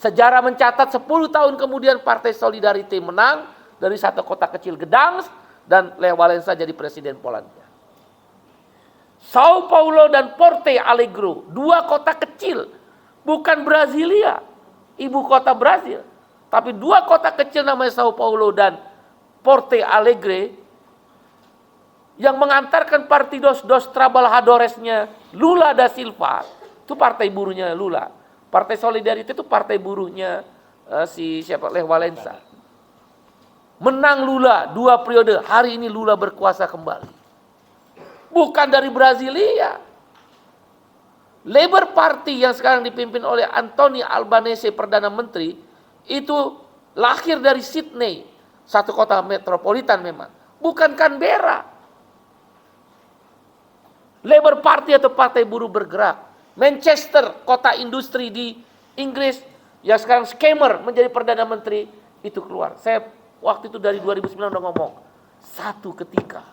Sejarah mencatat 10 tahun kemudian Partai Solidarite menang dari satu kota kecil Gdańsk dan Lech Wałęsa jadi presiden Polandia. Sao Paulo dan Porto Alegre, dua kota kecil, bukan Brasilia, ibu kota Brasil, tapi dua kota kecil namanya Sao Paulo dan Porto Alegre yang mengantarkan Partidos dos Trabalhadoresnya Lula da Silva, itu partai buruhnya Lula. Partai Solidarite itu partai buruhnya Lech Wałęsa. Menang Lula 2 periode, hari ini Lula berkuasa kembali. Bukan dari Brasilia. Labour Party yang sekarang dipimpin oleh Anthony Albanese Perdana Menteri itu lahir dari Sydney, satu kota metropolitan memang, bukan Canberra. Labour Party atau Partai Buruh Bergerak. Manchester, kota industri di Inggris yang sekarang Scamer menjadi Perdana Menteri, itu keluar. Saya waktu itu dari 2009 udah ngomong, satu ketika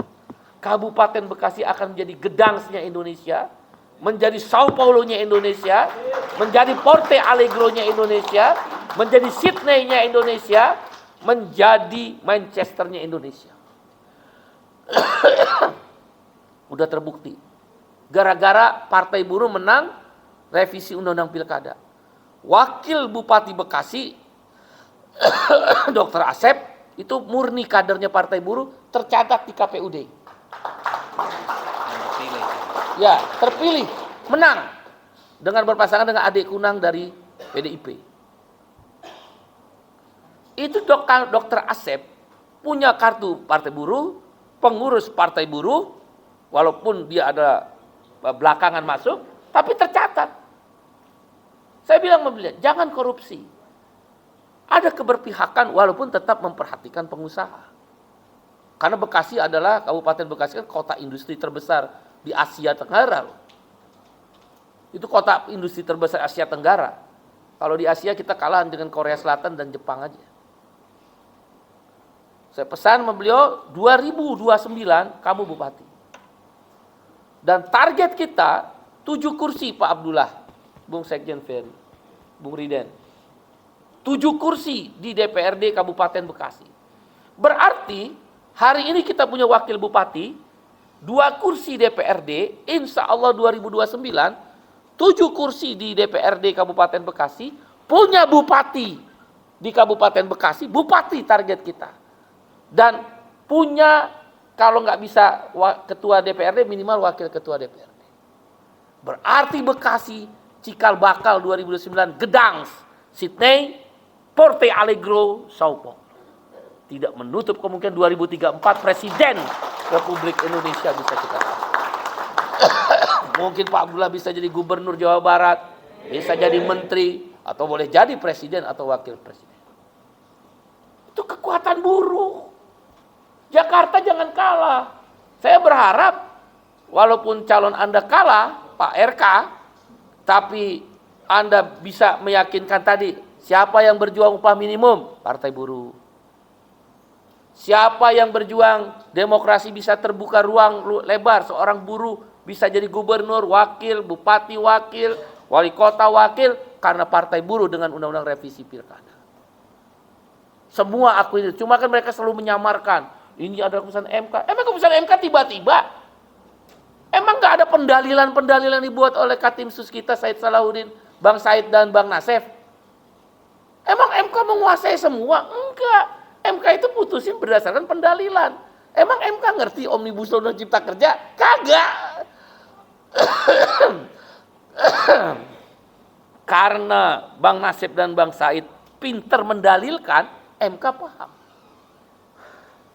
Kabupaten Bekasi akan menjadi Gdańsk-nya Indonesia, menjadi Sao Paulo-nya Indonesia, menjadi Porto Alegre-nya Indonesia, menjadi Sydney-nya Indonesia, menjadi Manchester-nya Indonesia. Udah terbukti. Gara-gara Partai Buruh menang revisi Undang-Undang Pilkada. Wakil Bupati Bekasi, Dr. Asep, itu murni kadernya Partai Buruh, tercatat di KPUD. Ya, terpilih, menang dengan berpasangan dengan adik Kunang dari PDIP. Itu Dr. Asep punya kartu Partai Buruh, pengurus Partai Buruh, walaupun dia ada belakangan masuk, tapi tercatat. Saya bilang sama beliau, jangan korupsi. Ada keberpihakan walaupun tetap memperhatikan pengusaha. Karena Bekasi adalah, Kabupaten Bekasi kan kota industri terbesar di Asia Tenggara. Itu kota industri terbesar Asia Tenggara. Kalau di Asia kita kalah dengan Korea Selatan dan Jepang aja. Saya pesan sama beliau, 2029 kamu bupati. Dan target kita 7 kursi Pak Abdullah, Bung Sekjen Ferry, Bung Riden. 7 kursi di DPRD Kabupaten Bekasi. Berarti hari ini kita punya wakil bupati, 2 kursi DPRD, insya Allah 2029, 7 kursi di DPRD Kabupaten Bekasi, punya bupati di Kabupaten Bekasi, bupati target kita. Dan punya, kalau nggak bisa ketua DPRD, minimal wakil ketua DPRD. Berarti Bekasi, cikal bakal 2009, Gdańsk, Sydney, Porto Alegre, Sao Paulo. Tidak menutup kemungkinan 2034 Presiden Republik Indonesia bisa kita. Mungkin Pak Abdullah bisa jadi Gubernur Jawa Barat, bisa jadi Menteri, atau boleh jadi Presiden atau Wakil Presiden. Itu kekuatan buruh. Jakarta jangan kalah. Saya berharap, walaupun calon Anda kalah, Pak RK, tapi Anda bisa meyakinkan tadi, siapa yang berjuang upah minimum? Partai Buruh. Siapa yang berjuang demokrasi bisa terbuka ruang lebar, seorang buruh bisa jadi gubernur, wakil, bupati wakil, wali kota wakil, karena Partai Buruh dengan undang-undang revisi pilkada. Semua aku ini, cuma kan mereka selalu menyamarkan, ini adalah keputusan MK. Emang keputusan MK tiba-tiba? Emang gak ada pendalilan-pendalilan dibuat oleh Katim Sus kita, Said Salahuddin, Bang Said dan Bang Nasef? Emang MK menguasai semua? Enggak. MK itu putusin berdasarkan pendalilan. Emang MK ngerti Omnibus Law Cipta Kerja? Kagak. Karena Bang Nasib dan Bang Said pinter mendalilkan, MK paham.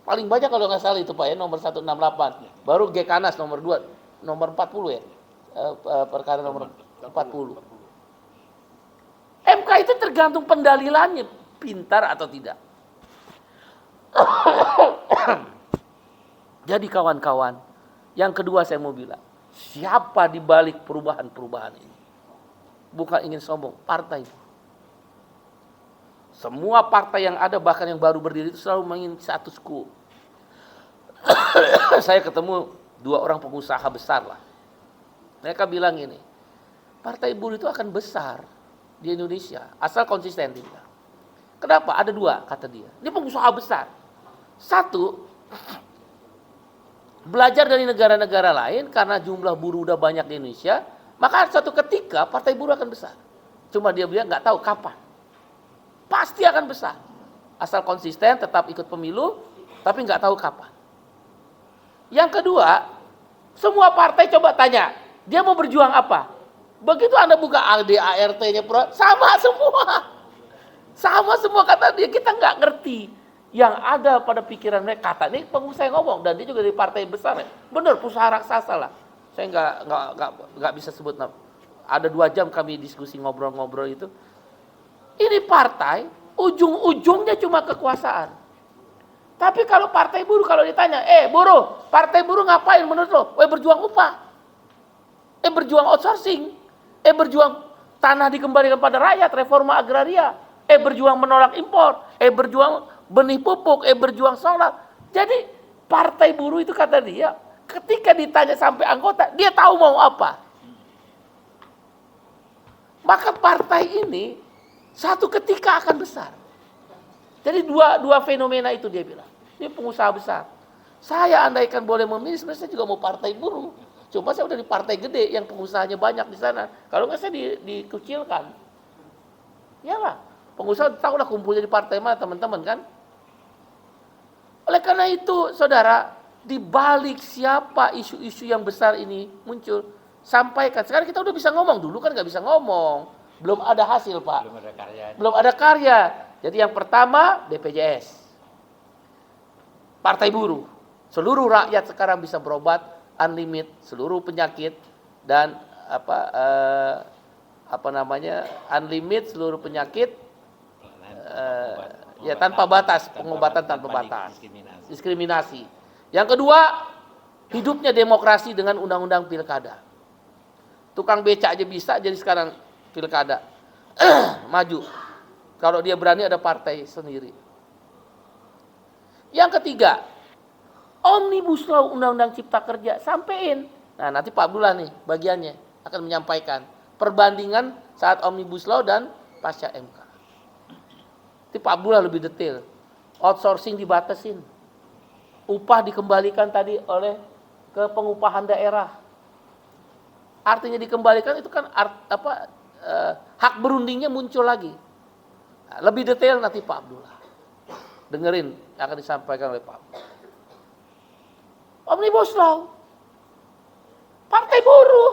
Paling banyak kalau nggak salah itu Pak ya, nomor 168. Baru Gekanas nomor 2, nomor 40 ya. Perkara nomor 40. MK itu tergantung pendalilannya, pintar atau tidak. Jadi kawan-kawan, yang kedua saya mau bilang, siapa di balik perubahan-perubahan ini? Bukan ingin sombong, partai. Semua partai yang ada, bahkan yang baru berdiri itu selalu ingin status quo. Saya ketemu 2 orang pengusaha besar lah. Mereka bilang ini, partai buruh itu akan besar di Indonesia, asal konsisten dia. Kenapa? Ada 2 kata dia. Ini pengusaha besar. 1, belajar dari negara-negara lain karena jumlah buruh udah banyak di Indonesia, maka suatu ketika partai buruh akan besar. Cuma dia bilang nggak tahu kapan. Pasti akan besar. Asal konsisten, tetap ikut pemilu, tapi nggak tahu kapan. Yang kedua, semua partai coba tanya, dia mau berjuang apa? Begitu Anda buka ADART-nya, sama semua. Sama semua kata dia, kita nggak ngerti. Yang ada pada pikiran mereka, kata ini pengusaha yang ngomong, dan dia juga dari partai besar ya. Benar, pengusaha raksasa lah. Saya nggak bisa sebut nama. Ada 2 jam kami diskusi ngobrol-ngobrol itu. Ini partai, ujung-ujungnya cuma kekuasaan. Tapi kalau partai buruh, kalau ditanya, buruh, partai buruh ngapain menurut lo? Berjuang upah. Berjuang outsourcing. Berjuang tanah dikembalikan pada rakyat, reforma agraria. Berjuang menolak impor. Berjuang benih pupuk, berjuang solar. Jadi partai buruh itu kata dia, ketika ditanya sampai anggota, dia tahu mau apa. Maka partai ini satu ketika akan besar. Jadi dua fenomena itu dia bilang. Ini pengusaha besar. Saya andaikan boleh memilih, sebenarnya saya juga mau partai buruh. Cuma saya udah di partai gede yang pengusahanya banyak di sana. Kalau nggak saya dikucilkan. Iyalah, pengusaha tahu lah kumpulnya di partai mana teman-teman kan. Oleh karena itu, saudara, di balik siapa isu-isu yang besar ini muncul, sampaikan. Sekarang kita udah bisa ngomong, dulu kan nggak bisa ngomong. Belum ada hasil, Pak. Belum ada karya. Jadi yang pertama, BPJS. Partai buruh. Seluruh rakyat sekarang bisa berobat, unlimited, seluruh penyakit, dan unlimited seluruh penyakit, ya tanpa batas, pengobatan tanpa batas, diskriminasi. Yang kedua, hidupnya demokrasi dengan undang-undang pilkada. Tukang becak aja bisa, jadi sekarang pilkada maju. Kalau dia berani ada partai sendiri. Yang ketiga, Omnibus Law Undang-Undang Cipta Kerja sampein. Nah, nanti Pak Abdullah nih bagiannya akan menyampaikan perbandingan saat Omnibus Law dan pasca MK. Nanti Pak Abdullah lebih detail. Outsourcing dibatasin. Upah dikembalikan tadi oleh ke pengupahan daerah. Artinya dikembalikan itu kan hak berundingnya muncul lagi. Nah, lebih detail nanti Pak Abdullah. Dengerin akan disampaikan oleh Pak Abdullah. Omnibus Law. Partai buruh.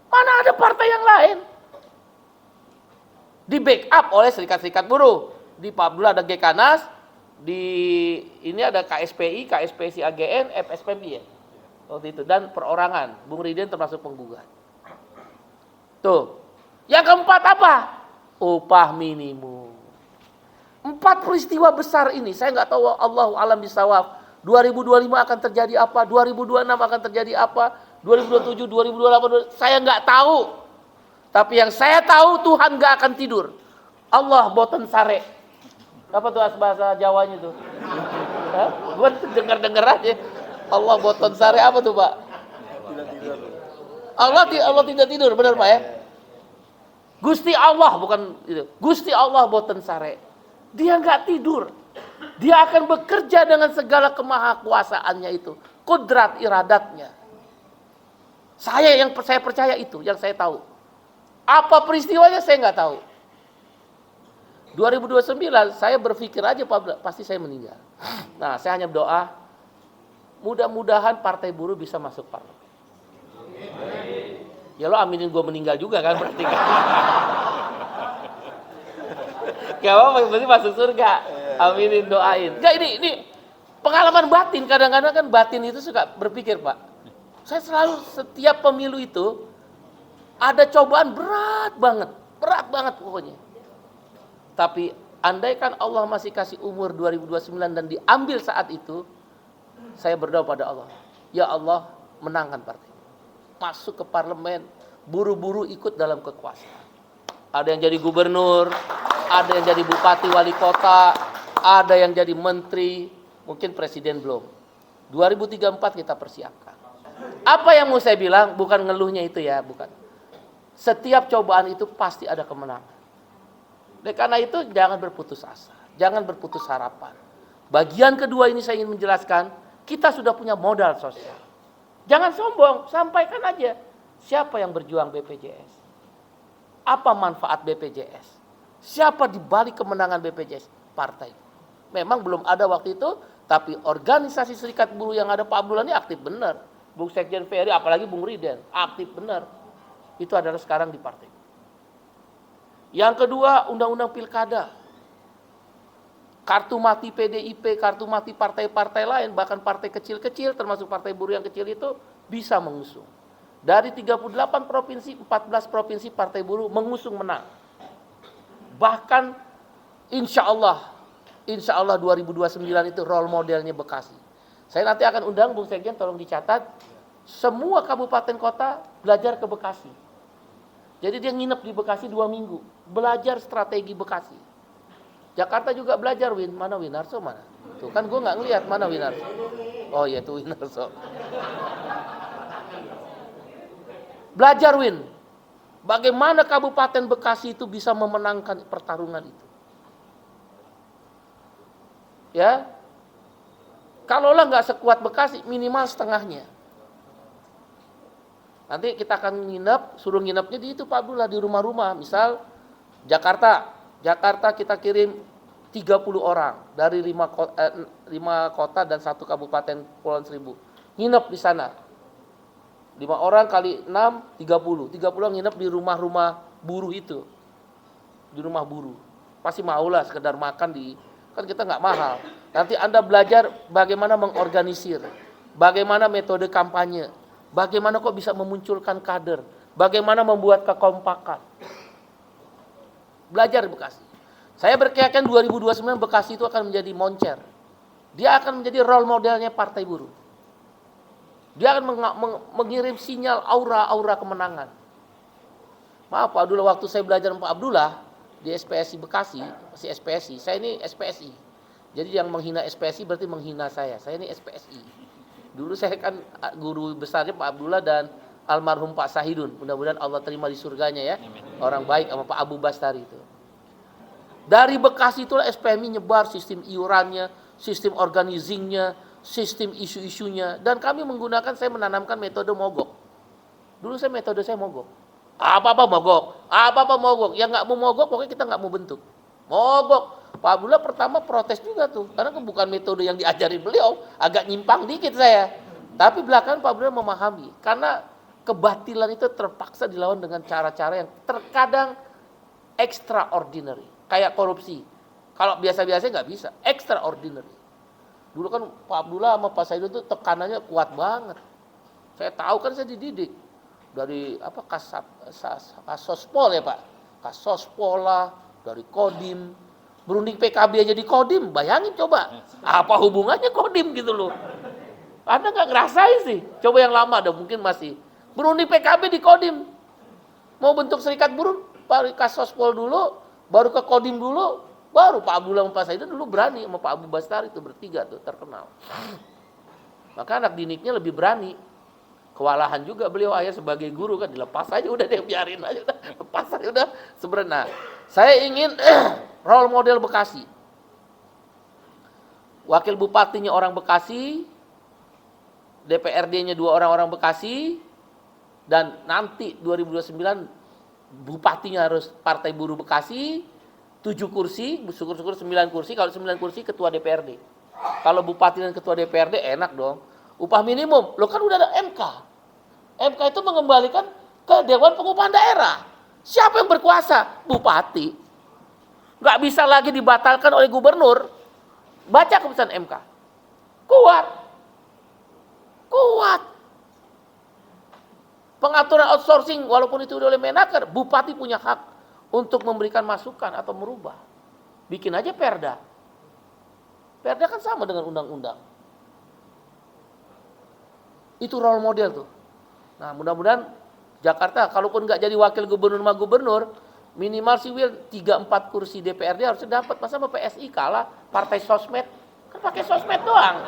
Mana ada partai yang lain? Di backup oleh serikat-serikat buruh. Di Pak Abdullah ada Gekanas, di ini ada KSPI, KSPSI AGN, FSPB ya. Waktu itu, dan perorangan. Bung Riden termasuk penggugat. Tuh. Yang keempat apa? Upah minimum. 4 peristiwa besar ini, saya nggak tahu Allahu a'lam bishawab. 2025 akan terjadi apa? 2026 akan terjadi apa? 2027, 2028, saya nggak tahu. Tapi yang saya tahu, Tuhan nggak akan tidur. Allah boten sare. Apa tuh bahasa Jawanya tuh? Gue dengar aja. Allah boten sare apa tuh, Pak? Allah tidak tidur, benar Pak ya? Gusti Allah bukan itu. Gusti Allah boten sare. Dia nggak tidur. Dia akan bekerja dengan segala kemahakuasaannya itu, kudrat iradatnya. Saya percaya itu, yang saya tahu. Apa peristiwanya saya nggak tahu. 2029 saya berpikir aja pasti saya meninggal. Nah, saya hanya berdoa, mudah-mudahan partai buruh bisa masuk parlemen. Ya lo aminin gue meninggal juga kan berarti kan. Gak apa-apa, berarti masuk surga. Aminin, doain. Enggak, ini pengalaman batin. Kadang-kadang kan batin itu suka berpikir, Pak. Saya selalu setiap pemilu itu ada cobaan berat banget pokoknya. Tapi andaikan Allah masih kasih umur 2029 dan diambil saat itu, saya berdoa pada Allah, ya Allah, menangkan partai, masuk ke parlemen, buru-buru ikut dalam kekuasaan. Ada yang jadi gubernur, ada yang jadi bupati wali kota, ada yang jadi menteri, mungkin presiden belum. 2034 kita persiapkan. Apa yang mau saya bilang, bukan ngeluhnya itu ya, bukan. Setiap cobaan itu pasti ada kemenangan. Oleh karena itu jangan berputus asa, jangan berputus harapan. Bagian kedua ini saya ingin menjelaskan, kita sudah punya modal sosial. Jangan sombong, sampaikan aja. Siapa yang berjuang BPJS? Apa manfaat BPJS? Siapa di balik kemenangan BPJS? Partai. Memang belum ada waktu itu, tapi organisasi serikat buruh yang ada Pak Abdullah ini aktif benar. Bung Sekjen Ferry, apalagi Bung Riden, aktif benar. Itu adalah sekarang di partai. Yang kedua, undang-undang pilkada. Kartu mati PDIP, kartu mati partai-partai lain, bahkan partai kecil-kecil, termasuk partai buruh yang kecil itu, bisa mengusung. Dari 38 provinsi, 14 provinsi partai buruh mengusung menang. Bahkan insya Allah 2029 itu role modelnya Bekasi. Saya nanti akan undang Bung Sekjen, tolong dicatat, semua kabupaten kota belajar ke Bekasi. Jadi dia nginep di Bekasi 2 minggu, belajar strategi Bekasi. Jakarta juga belajar, Win. Mana Winarso mana? Tuh kan gue nggak ngelihat mana Winarso. Oh iya tuh Winarso. Belajar, Win. Bagaimana Kabupaten Bekasi itu bisa memenangkan pertarungan itu. Ya. Kalaulah nggak sekuat Bekasi, minimal setengahnya. Nanti kita akan nginep, suruh nginepnya di itu Pak Abdullah, di rumah-rumah. Misal Jakarta kita kirim 30 orang dari 5 kota dan 1 kabupaten Kepulauan Seribu. Nginep di sana. 5 orang kali 6, 30. 30 orang nginep di rumah-rumah buruh itu. Di rumah buruh. Pasti maulah sekedar makan kan kita nggak mahal. Nanti Anda belajar bagaimana mengorganisir, bagaimana metode kampanye, bagaimana kok bisa memunculkan kader, bagaimana membuat kekompakan. Belajar di Bekasi. Saya berkeyakinan 2029 Bekasi itu akan menjadi moncer. Dia akan menjadi role modelnya partai buruh. Dia akan mengirim sinyal aura kemenangan. Maaf Pak Abdullah, waktu saya belajar sama Pak Abdullah di SPSI Bekasi, masih SPSI, saya ini SPSI. Jadi yang menghina SPSI berarti menghina saya. Saya ini SPSI. Dulu saya kan guru besarnya Pak Abdullah dan almarhum Pak Sahidun. Mudah-mudahan Allah terima di surganya ya. Orang baik sama Pak Abu Bastari itu. Dari Bekasi itulah SPMI nyebar sistem iurannya, sistem organizingnya, sistem isu-isunya. Dan kami saya menanamkan metode mogok. Dulu metode saya mogok. Apa-apa mogok. Yang nggak mau mogok pokoknya kita nggak mau bentuk. Mogok. Pak Abdullah pertama protes juga tuh. Karena bukan metode yang diajari beliau. Agak nyimpang dikit saya. Tapi belakangan Pak Abdullah memahami. Karena kebatilan itu terpaksa dilawan dengan cara-cara yang terkadang extraordinary. Kayak korupsi. Kalau biasa-biasa nggak bisa. Extraordinary. Dulu kan Pak Abdullah sama Pak Saidun itu tekanannya kuat banget. Saya tahu kan saya dididik. Dari Kasospol ya Pak. Kasospol lah. Dari Kodim. Berunding PKB aja di Kodim. Bayangin coba. Apa hubungannya Kodim gitu loh. Anda nggak ngerasain sih. Coba yang lama ada mungkin masih. Berunding PKB di Kodim. Mau bentuk serikat buruh. Baru Kasospol dulu. Baru ke Kodim dulu. Baru Pak Abdullah sama Pak Saidun dulu berani. Sama Pak Abu Bastari itu bertiga tuh terkenal. Maka anak didiknya lebih berani. Kewalahan juga beliau ayah sebagai guru kan. Dilepas aja udah deh, biarin aja. Udah. Lepas aja udah. Sebenarnya saya ingin role model Bekasi. Wakil bupatinya orang Bekasi. DPRD-nya 2 orang Bekasi. Dan nanti 2029 bupatinya harus Partai Buruh Bekasi, 7 kursi, syukur-syukur 9 kursi, kalau 9 kursi ketua DPRD. Kalau bupati dan ketua DPRD enak dong. Upah minimum, lo kan udah ada MK. MK itu mengembalikan ke Dewan Pengupahan Daerah. Siapa yang berkuasa? Bupati. Nggak bisa lagi dibatalkan oleh gubernur. Baca keputusan MK. Kuat. Kuat. Pengaturan outsourcing walaupun itu oleh Menaker, bupati punya hak untuk memberikan masukan atau merubah. Bikin aja perda. Perda kan sama dengan undang-undang. Itu role model tuh. Nah, mudah-mudahan Jakarta kalaupun nggak jadi wakil gubernur sama gubernur, minimal sih Wil 3-4 kursi DPRD harusnya dapat. Masa sama PSI kalah partai sosmed? Kan pakai sosmed doang.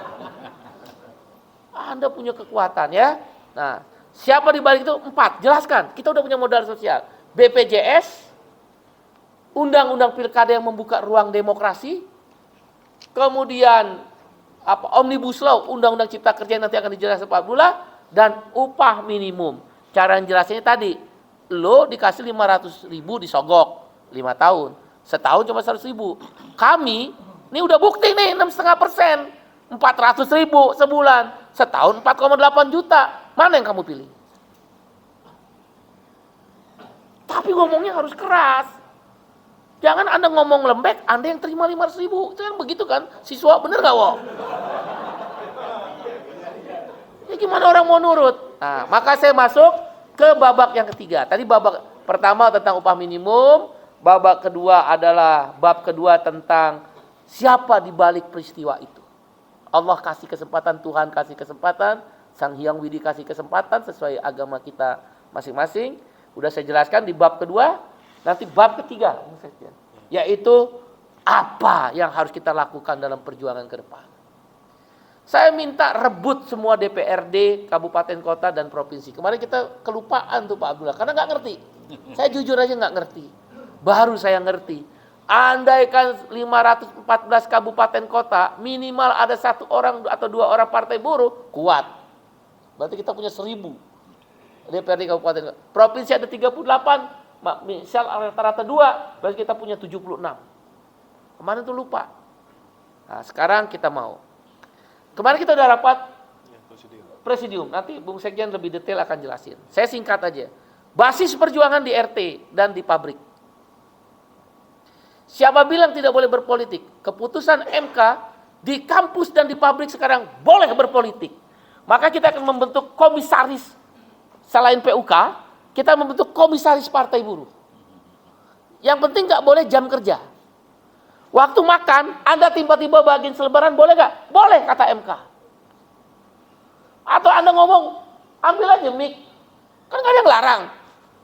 Anda punya kekuatan ya. Nah, siapa di balik itu? 4. Jelaskan. Kita udah punya modal sosial. BPJS, undang-undang pilkada yang membuka ruang demokrasi, kemudian Omnibus Law, undang-undang cipta kerja yang nanti akan dijelaskan Pak Abdullah, dan upah minimum. Cara jelasinnya tadi, lo dikasih 500.000 disogok 5 tahun, setahun cuma 100.000. Kami, ini udah bukti nih 6,5%, 400.000 sebulan, setahun 4,8 juta. Mana yang kamu pilih? Tapi ngomongnya harus keras. Jangan Anda ngomong lembek, Anda yang terima 500.000. Itu yang begitu kan? Siswa bener gak, Wo? Ya gimana orang mau nurut? Nah, maka saya masuk ke babak yang ketiga. Tadi babak pertama tentang upah minimum, babak kedua adalah bab kedua tentang siapa di balik peristiwa itu. Allah kasih kesempatan, Tuhan kasih kesempatan, Sang Hyang Widi kasih kesempatan sesuai agama kita masing-masing. Udah saya jelaskan di bab kedua. Nanti bab ketiga, yaitu apa yang harus kita lakukan dalam perjuangan ke depan. Saya minta rebut semua DPRD, kabupaten, kota, dan provinsi. Kemarin kita kelupaan tuh Pak Abdullah, karena nggak ngerti. Saya jujur aja nggak ngerti. Baru saya ngerti. Andaikan 514 kabupaten kota, minimal ada 1 orang atau 2 orang partai buruh, kuat. Berarti kita punya 1.000 DPRD kabupaten kota. Provinsi ada 38. Misal rata-rata 2, berarti kita punya 76. Kemarin tuh lupa. Nah, sekarang kita mau. Kemarin kita udah rapat presidium. Nanti Bung Sekjen lebih detail akan jelasin. Saya singkat aja. Basis perjuangan di RT dan di pabrik. Siapa bilang tidak boleh berpolitik? Keputusan MK di kampus dan di pabrik sekarang boleh berpolitik. Maka kita akan membentuk komisaris selain PUK. Kita membentuk komisaris partai buruh. Yang penting nggak boleh jam kerja. Waktu makan, Anda tiba-tiba bagiin selebaran, boleh nggak? Boleh, kata MK. Atau Anda ngomong, ambil aja mic. Kan nggak ada yang larang.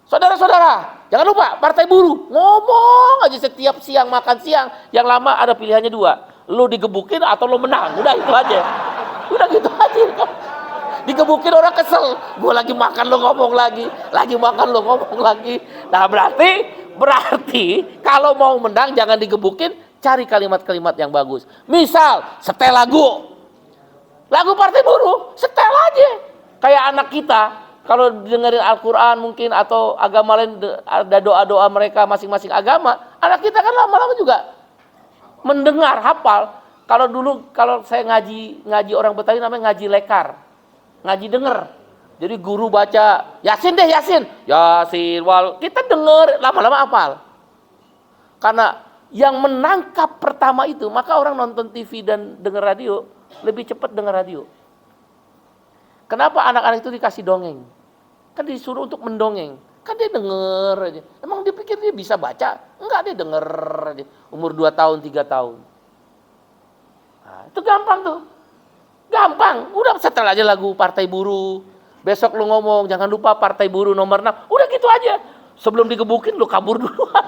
Saudara-saudara, jangan lupa partai buruh. Ngomong aja setiap siang, makan siang. Yang lama ada pilihannya 2. Lu digebukin atau lu menang. Udah itu aja. Udah gitu aja. Digebukin orang kesel, gue lagi makan lo ngomong lagi makan lo ngomong lagi. Nah berarti kalau mau menang jangan digebukin, cari kalimat-kalimat yang bagus. Misal setel lagu partai buruh, setel aja. Kayak anak kita kalau dengerin Al-Quran mungkin atau agama lain ada doa-doa mereka masing-masing agama, anak kita kan lama-lama juga mendengar, hafal. Kalau dulu kalau saya ngaji orang Betawi namanya ngaji lekar. Ngaji denger. Jadi guru baca Yasin deh, Yasin wal. Kita denger, lama-lama hafal. Karena yang menangkap pertama itu, maka orang nonton TV dan denger radio lebih cepat denger radio. Kenapa anak-anak itu dikasih dongeng? Kan disuruh untuk mendongeng. Kan dia denger aja. Emang dia pikir dia bisa baca? Enggak, dia denger aja. Umur 2 tahun, 3 tahun. Nah, itu gampang tuh. Gampang, udah setel aja lagu partai buruh. Besok lu ngomong, jangan lupa partai buruh nomor 6. Udah gitu aja. Sebelum digebukin lu kabur duluan.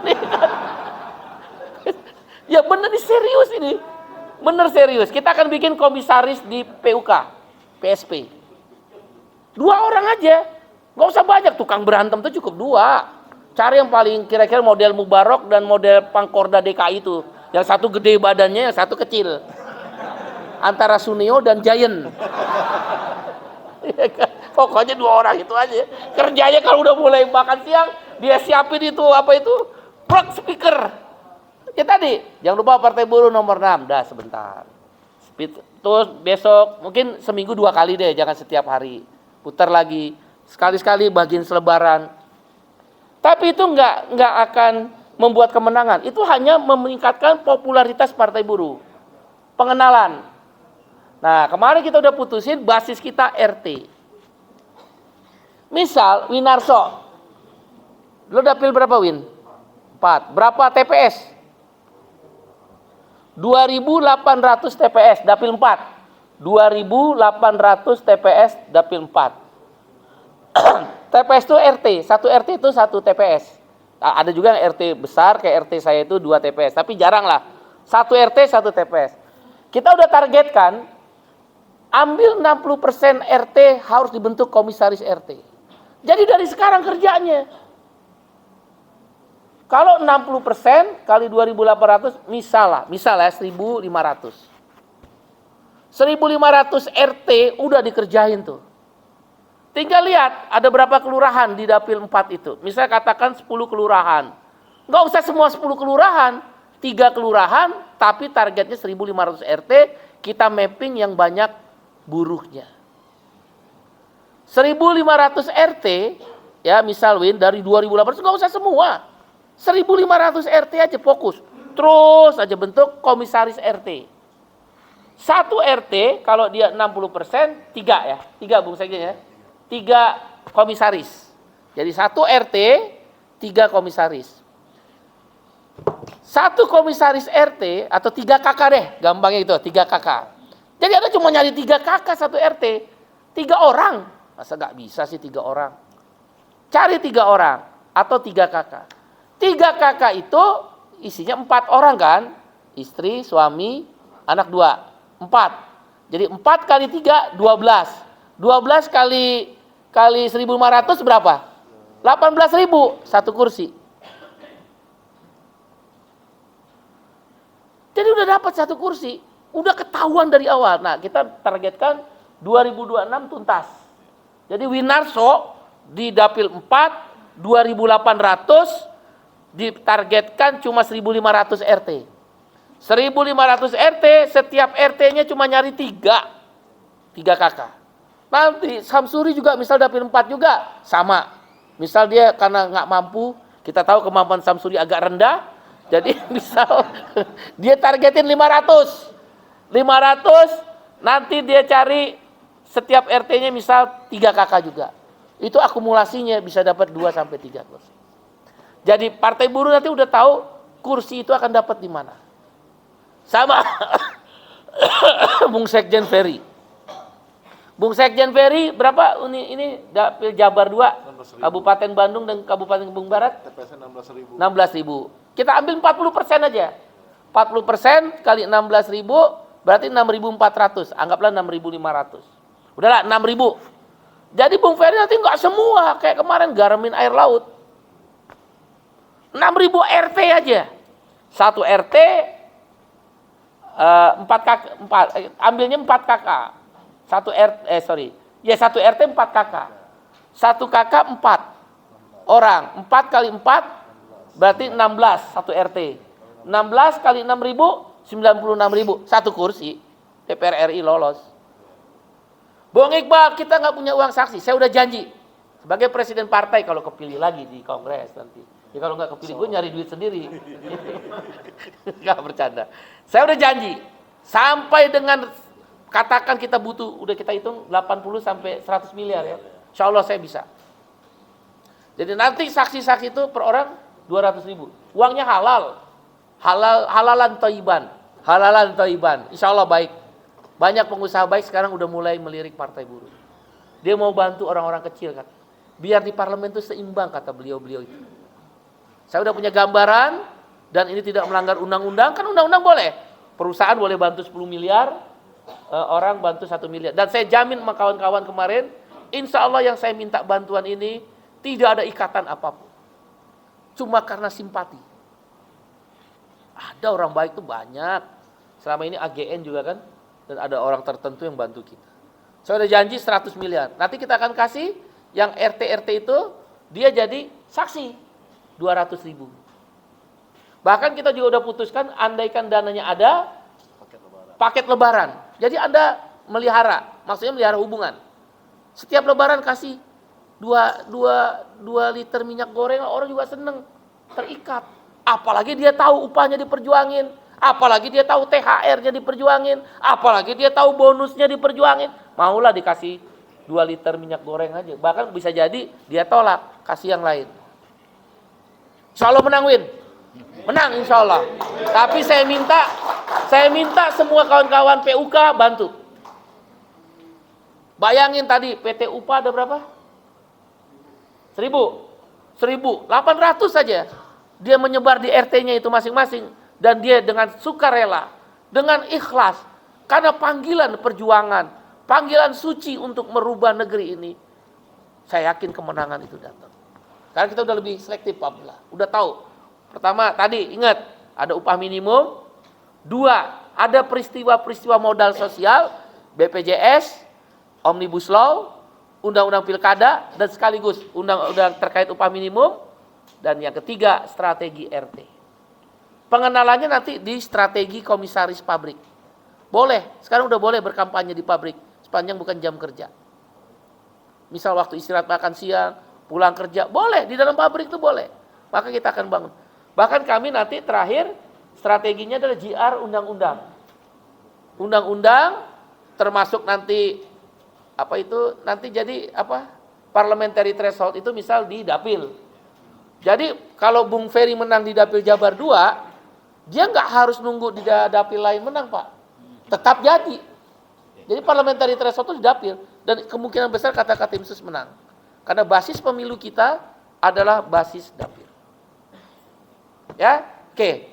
Ya bener nih, serius ini. Bener serius. Kita akan bikin komisaris di PUK, PSP. 2 orang aja. Gak usah banyak, tukang berantem tuh cukup 2. Cari yang paling kira-kira model Mubarok dan model Pangkorda DKI itu. Yang satu gede badannya, yang satu kecil. Antara Sunio dan Giant. Pokoknya 2 orang itu aja. Kerjanya kalau udah mulai makan siang, dia siapin itu plug speaker. Ya tadi, jangan lupa partai buruh nomor 6. Dah sebentar. Terus besok mungkin seminggu 2 kali deh, jangan setiap hari. Putar lagi, sekali-sekali bagiin selebaran. Tapi itu nggak akan membuat kemenangan. Itu hanya meningkatkan popularitas partai buruh. pengenalan. Nah, kemarin kita udah putusin basis kita RT. Misal Winarso, lo dapil berapa Win? 4. Berapa TPS? 2.800 TPS, dapil 4. 2.800 TPS, dapil 4. TPS itu RT, satu RT itu satu TPS. Nah, ada juga yang RT besar, kayak RT saya itu 2 TPS, tapi jarang lah. Satu RT, satu TPS. Kita udah targetkan, ambil 60% RT harus dibentuk komisaris RT. Jadi dari sekarang kerjanya. Kalau 60% kali 2.800, misal ya 1.500. 1.500 RT udah dikerjain tuh. Tinggal lihat ada berapa kelurahan di dapil 4 itu. Misalnya katakan 10 kelurahan. Nggak usah semua 10 kelurahan. 3 kelurahan, tapi targetnya 1.500 RT, kita mapping yang banyak buruhnya. 1.500 RT, ya misal Win, dari 2.800, nggak usah semua. 1.500 RT aja fokus. Terus aja bentuk komisaris RT. Satu RT, kalau dia 60%, 3 ya. 3 Bung Sekjen ya. 3 komisaris. Jadi 1 RT, 3 komisaris. 1 komisaris RT atau 3 KK deh, gampangnya itu, 3 KK. Jadi Anda cuma nyari 3 KK 1 RT, 3 orang. Masa nggak bisa sih 3 orang? Cari 3 orang atau 3 KK. 3 KK itu isinya 4 orang kan? Istri, suami, anak 2. 4. Jadi 4 kali 3, 12. 12 kali 1.500 berapa? 18.000 satu kursi. Jadi udah dapat satu kursi, udah ketahuan dari awal. Nah, kita targetkan 2026 tuntas. Jadi Winarso di dapil 4 2.800 ditargetkan cuma 1.500 RT. 1.500 RT, setiap RT-nya cuma nyari 3 KK. Nanti Samsuri juga misal dapil 4 juga sama. Misal dia karena nggak mampu, kita tahu kemampuan Samsuri agak rendah, jadi misal dia targetin 500. 500, nanti dia cari setiap RT-nya misal 3 KK juga. Itu akumulasinya bisa dapat 2 sampai 3 kursi. Jadi Partai Buruh nanti udah tahu kursi itu akan dapat di mana. Sama Bung Sekjen Ferry. Bung Sekjen Ferry berapa ini dapil Jabar 2, Kabupaten Bandung dan Kabupaten Bandung Barat? TPS 16.000. 16.000. Kita ambil 40% aja. 40% kali 16.000 berarti 6.400. Anggaplah 6.500. Udahlah 6.000. Jadi Bung Ferry nanti nggak semua kayak kemarin garamin air laut. 6.000 RT aja. Satu RT 4 KK, ambilnya 4 KK. Satu RT 4 KK. 1 KK 4 orang. 4 kali 4 berarti 16 satu RT. 16 kali 6.000 96.000 satu kursi. DPR RI lolos. Bung Iqbal, kita nggak punya uang saksi. Saya udah janji sebagai presiden partai kalau kepilih lagi di kongres nanti. Ya kalau nggak kepilih gue nyari duit sendiri. Nggak bercanda. Saya udah janji sampai dengan katakan kita butuh, udah kita hitung 80 sampai 100 miliar ya. Insya Allah saya bisa. Jadi nanti saksi-saksi itu per orang 200.000. Uangnya halal. Halalan thayyiban. Halalan thayyiban. Insya Allah baik. Banyak pengusaha baik sekarang udah mulai melirik Partai Buruh. Dia mau bantu orang-orang kecil kan. Biar di parlemen itu seimbang kata beliau-beliau itu. Saya udah punya gambaran dan ini tidak melanggar undang-undang. Kan undang-undang boleh. Perusahaan boleh bantu 10 miliar, orang bantu 1 miliar. Dan saya jamin sama kawan-kawan kemarin, insya Allah yang saya minta bantuan ini tidak ada ikatan apapun. Cuma karena simpati. Ada orang baik itu banyak. Selama ini AGN juga kan. Dan ada orang tertentu yang bantu kita. Saya udah janji 100 miliar. Nanti kita akan kasih yang RT-RT itu, dia jadi saksi 200.000. Bahkan kita juga udah putuskan, andaikan dananya ada, paket lebaran. Jadi Anda melihara, maksudnya melihara hubungan. Setiap lebaran kasih 2 liter minyak goreng, orang juga seneng, terikat. Apalagi dia tahu upahnya diperjuangin. Apalagi dia tahu THR-nya diperjuangin, apalagi dia tahu bonusnya diperjuangin. Maulah dikasih 2 liter minyak goreng aja. Bahkan bisa jadi dia tolak, kasih yang lain. Insya Allah menang, Win. Menang insya Allah. Tapi saya minta semua kawan-kawan PUK bantu. Bayangin tadi PT UPA ada berapa? 1.800 saja. Dia menyebar di RT-nya itu masing-masing. Dan dia dengan sukarela, dengan ikhlas. Karena panggilan perjuangan, panggilan suci untuk merubah negeri ini. Saya yakin kemenangan itu datang. Karena kita udah lebih selektif, Pak Abdullah. Udah tahu. Pertama, tadi ingat, ada upah minimum. 2, ada peristiwa-peristiwa modal sosial, BPJS, Omnibus Law, Undang-Undang Pilkada, dan sekaligus undang-undang terkait upah minimum. Dan yang ketiga, strategi RT. Pengenalannya nanti di strategi komisaris pabrik. Boleh, sekarang udah boleh berkampanye di pabrik, sepanjang bukan jam kerja. Misal waktu istirahat makan siang, pulang kerja, boleh, di dalam pabrik itu boleh. Maka kita akan bangun. Bahkan kami nanti terakhir, strateginya adalah JR undang-undang. Undang-undang, termasuk nanti, nanti jadi parliamentary threshold itu misal di Dapil. Jadi kalau Bung Ferry menang di Dapil Jabar 2, dia nggak harus nunggu di Dapil lain menang, Pak. Tetap jadi. Jadi parliamentary threshold itu di Dapil. Dan kemungkinan besar kata-kata Tim Sus menang. Karena basis pemilu kita adalah basis Dapil. Ya, oke.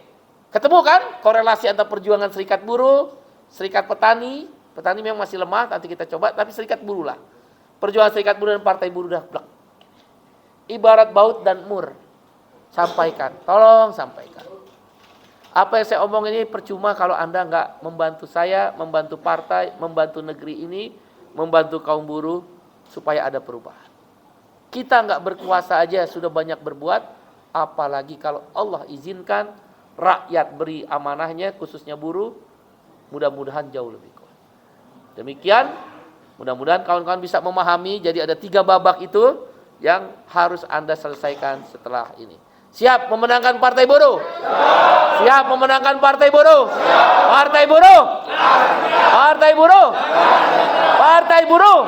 Ketemu kan korelasi antara perjuangan serikat buruh, serikat petani. Petani memang masih lemah, nanti kita coba. Tapi serikat buruh lah. Perjuangan serikat buruh dan partai buruh dah blek. Ibarat baut dan mur. Sampaikan, tolong sampaikan. Apa yang saya omong ini percuma kalau Anda nggak membantu saya, membantu partai, membantu negeri ini, membantu kaum buruh supaya ada perubahan. Kita nggak berkuasa aja sudah banyak berbuat, apalagi kalau Allah izinkan rakyat beri amanahnya, khususnya buruh, mudah-mudahan jauh lebih kuat. Demikian, mudah-mudahan kawan-kawan bisa memahami. Jadi ada 3 babak itu yang harus Anda selesaikan setelah ini. Siap memenangkan Partai Buruh? Siap memenangkan Partai Buruh? Partai Buruh? Partai Buruh? Partai Buruh?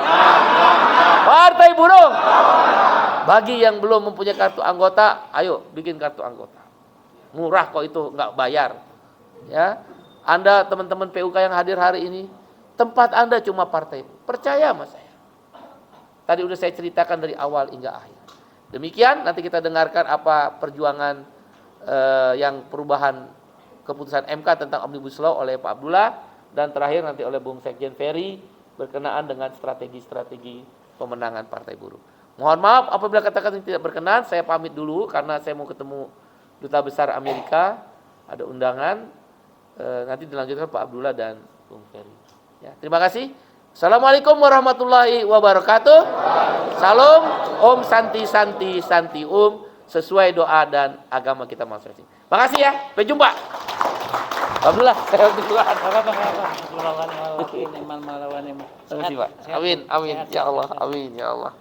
Partai Buruh? Bagi yang belum mempunyai kartu anggota, ayo bikin kartu anggota. Murah kok itu, nggak bayar. Ya, Anda teman-teman PUK yang hadir hari ini, tempat Anda cuma partai. Percaya sama saya. Tadi udah saya ceritakan dari awal hingga akhir. Demikian, nanti kita dengarkan apa perjuangan yang perubahan keputusan MK tentang Omnibus Law oleh Pak Abdullah, dan terakhir nanti oleh Bung Sekjen Ferry berkenaan dengan strategi-strategi pemenangan Partai Buruh. Mohon maaf apabila kata-kata tidak berkenan, saya pamit dulu karena saya mau ketemu Duta Besar Amerika, ada undangan, nanti dilanjutkan Pak Abdullah dan Bung Ferry. Ya, terima kasih. Assalamualaikum warahmatullahi wabarakatuh. Salam, Om Santi Santi Santi Om, sesuai doa dan agama kita masing-masing. Makasih ya, sampai jumpa. Alhamdulillah, saya duluan. Terima kasih Pak. Amin, amin, ya Allah, amin, ya Allah.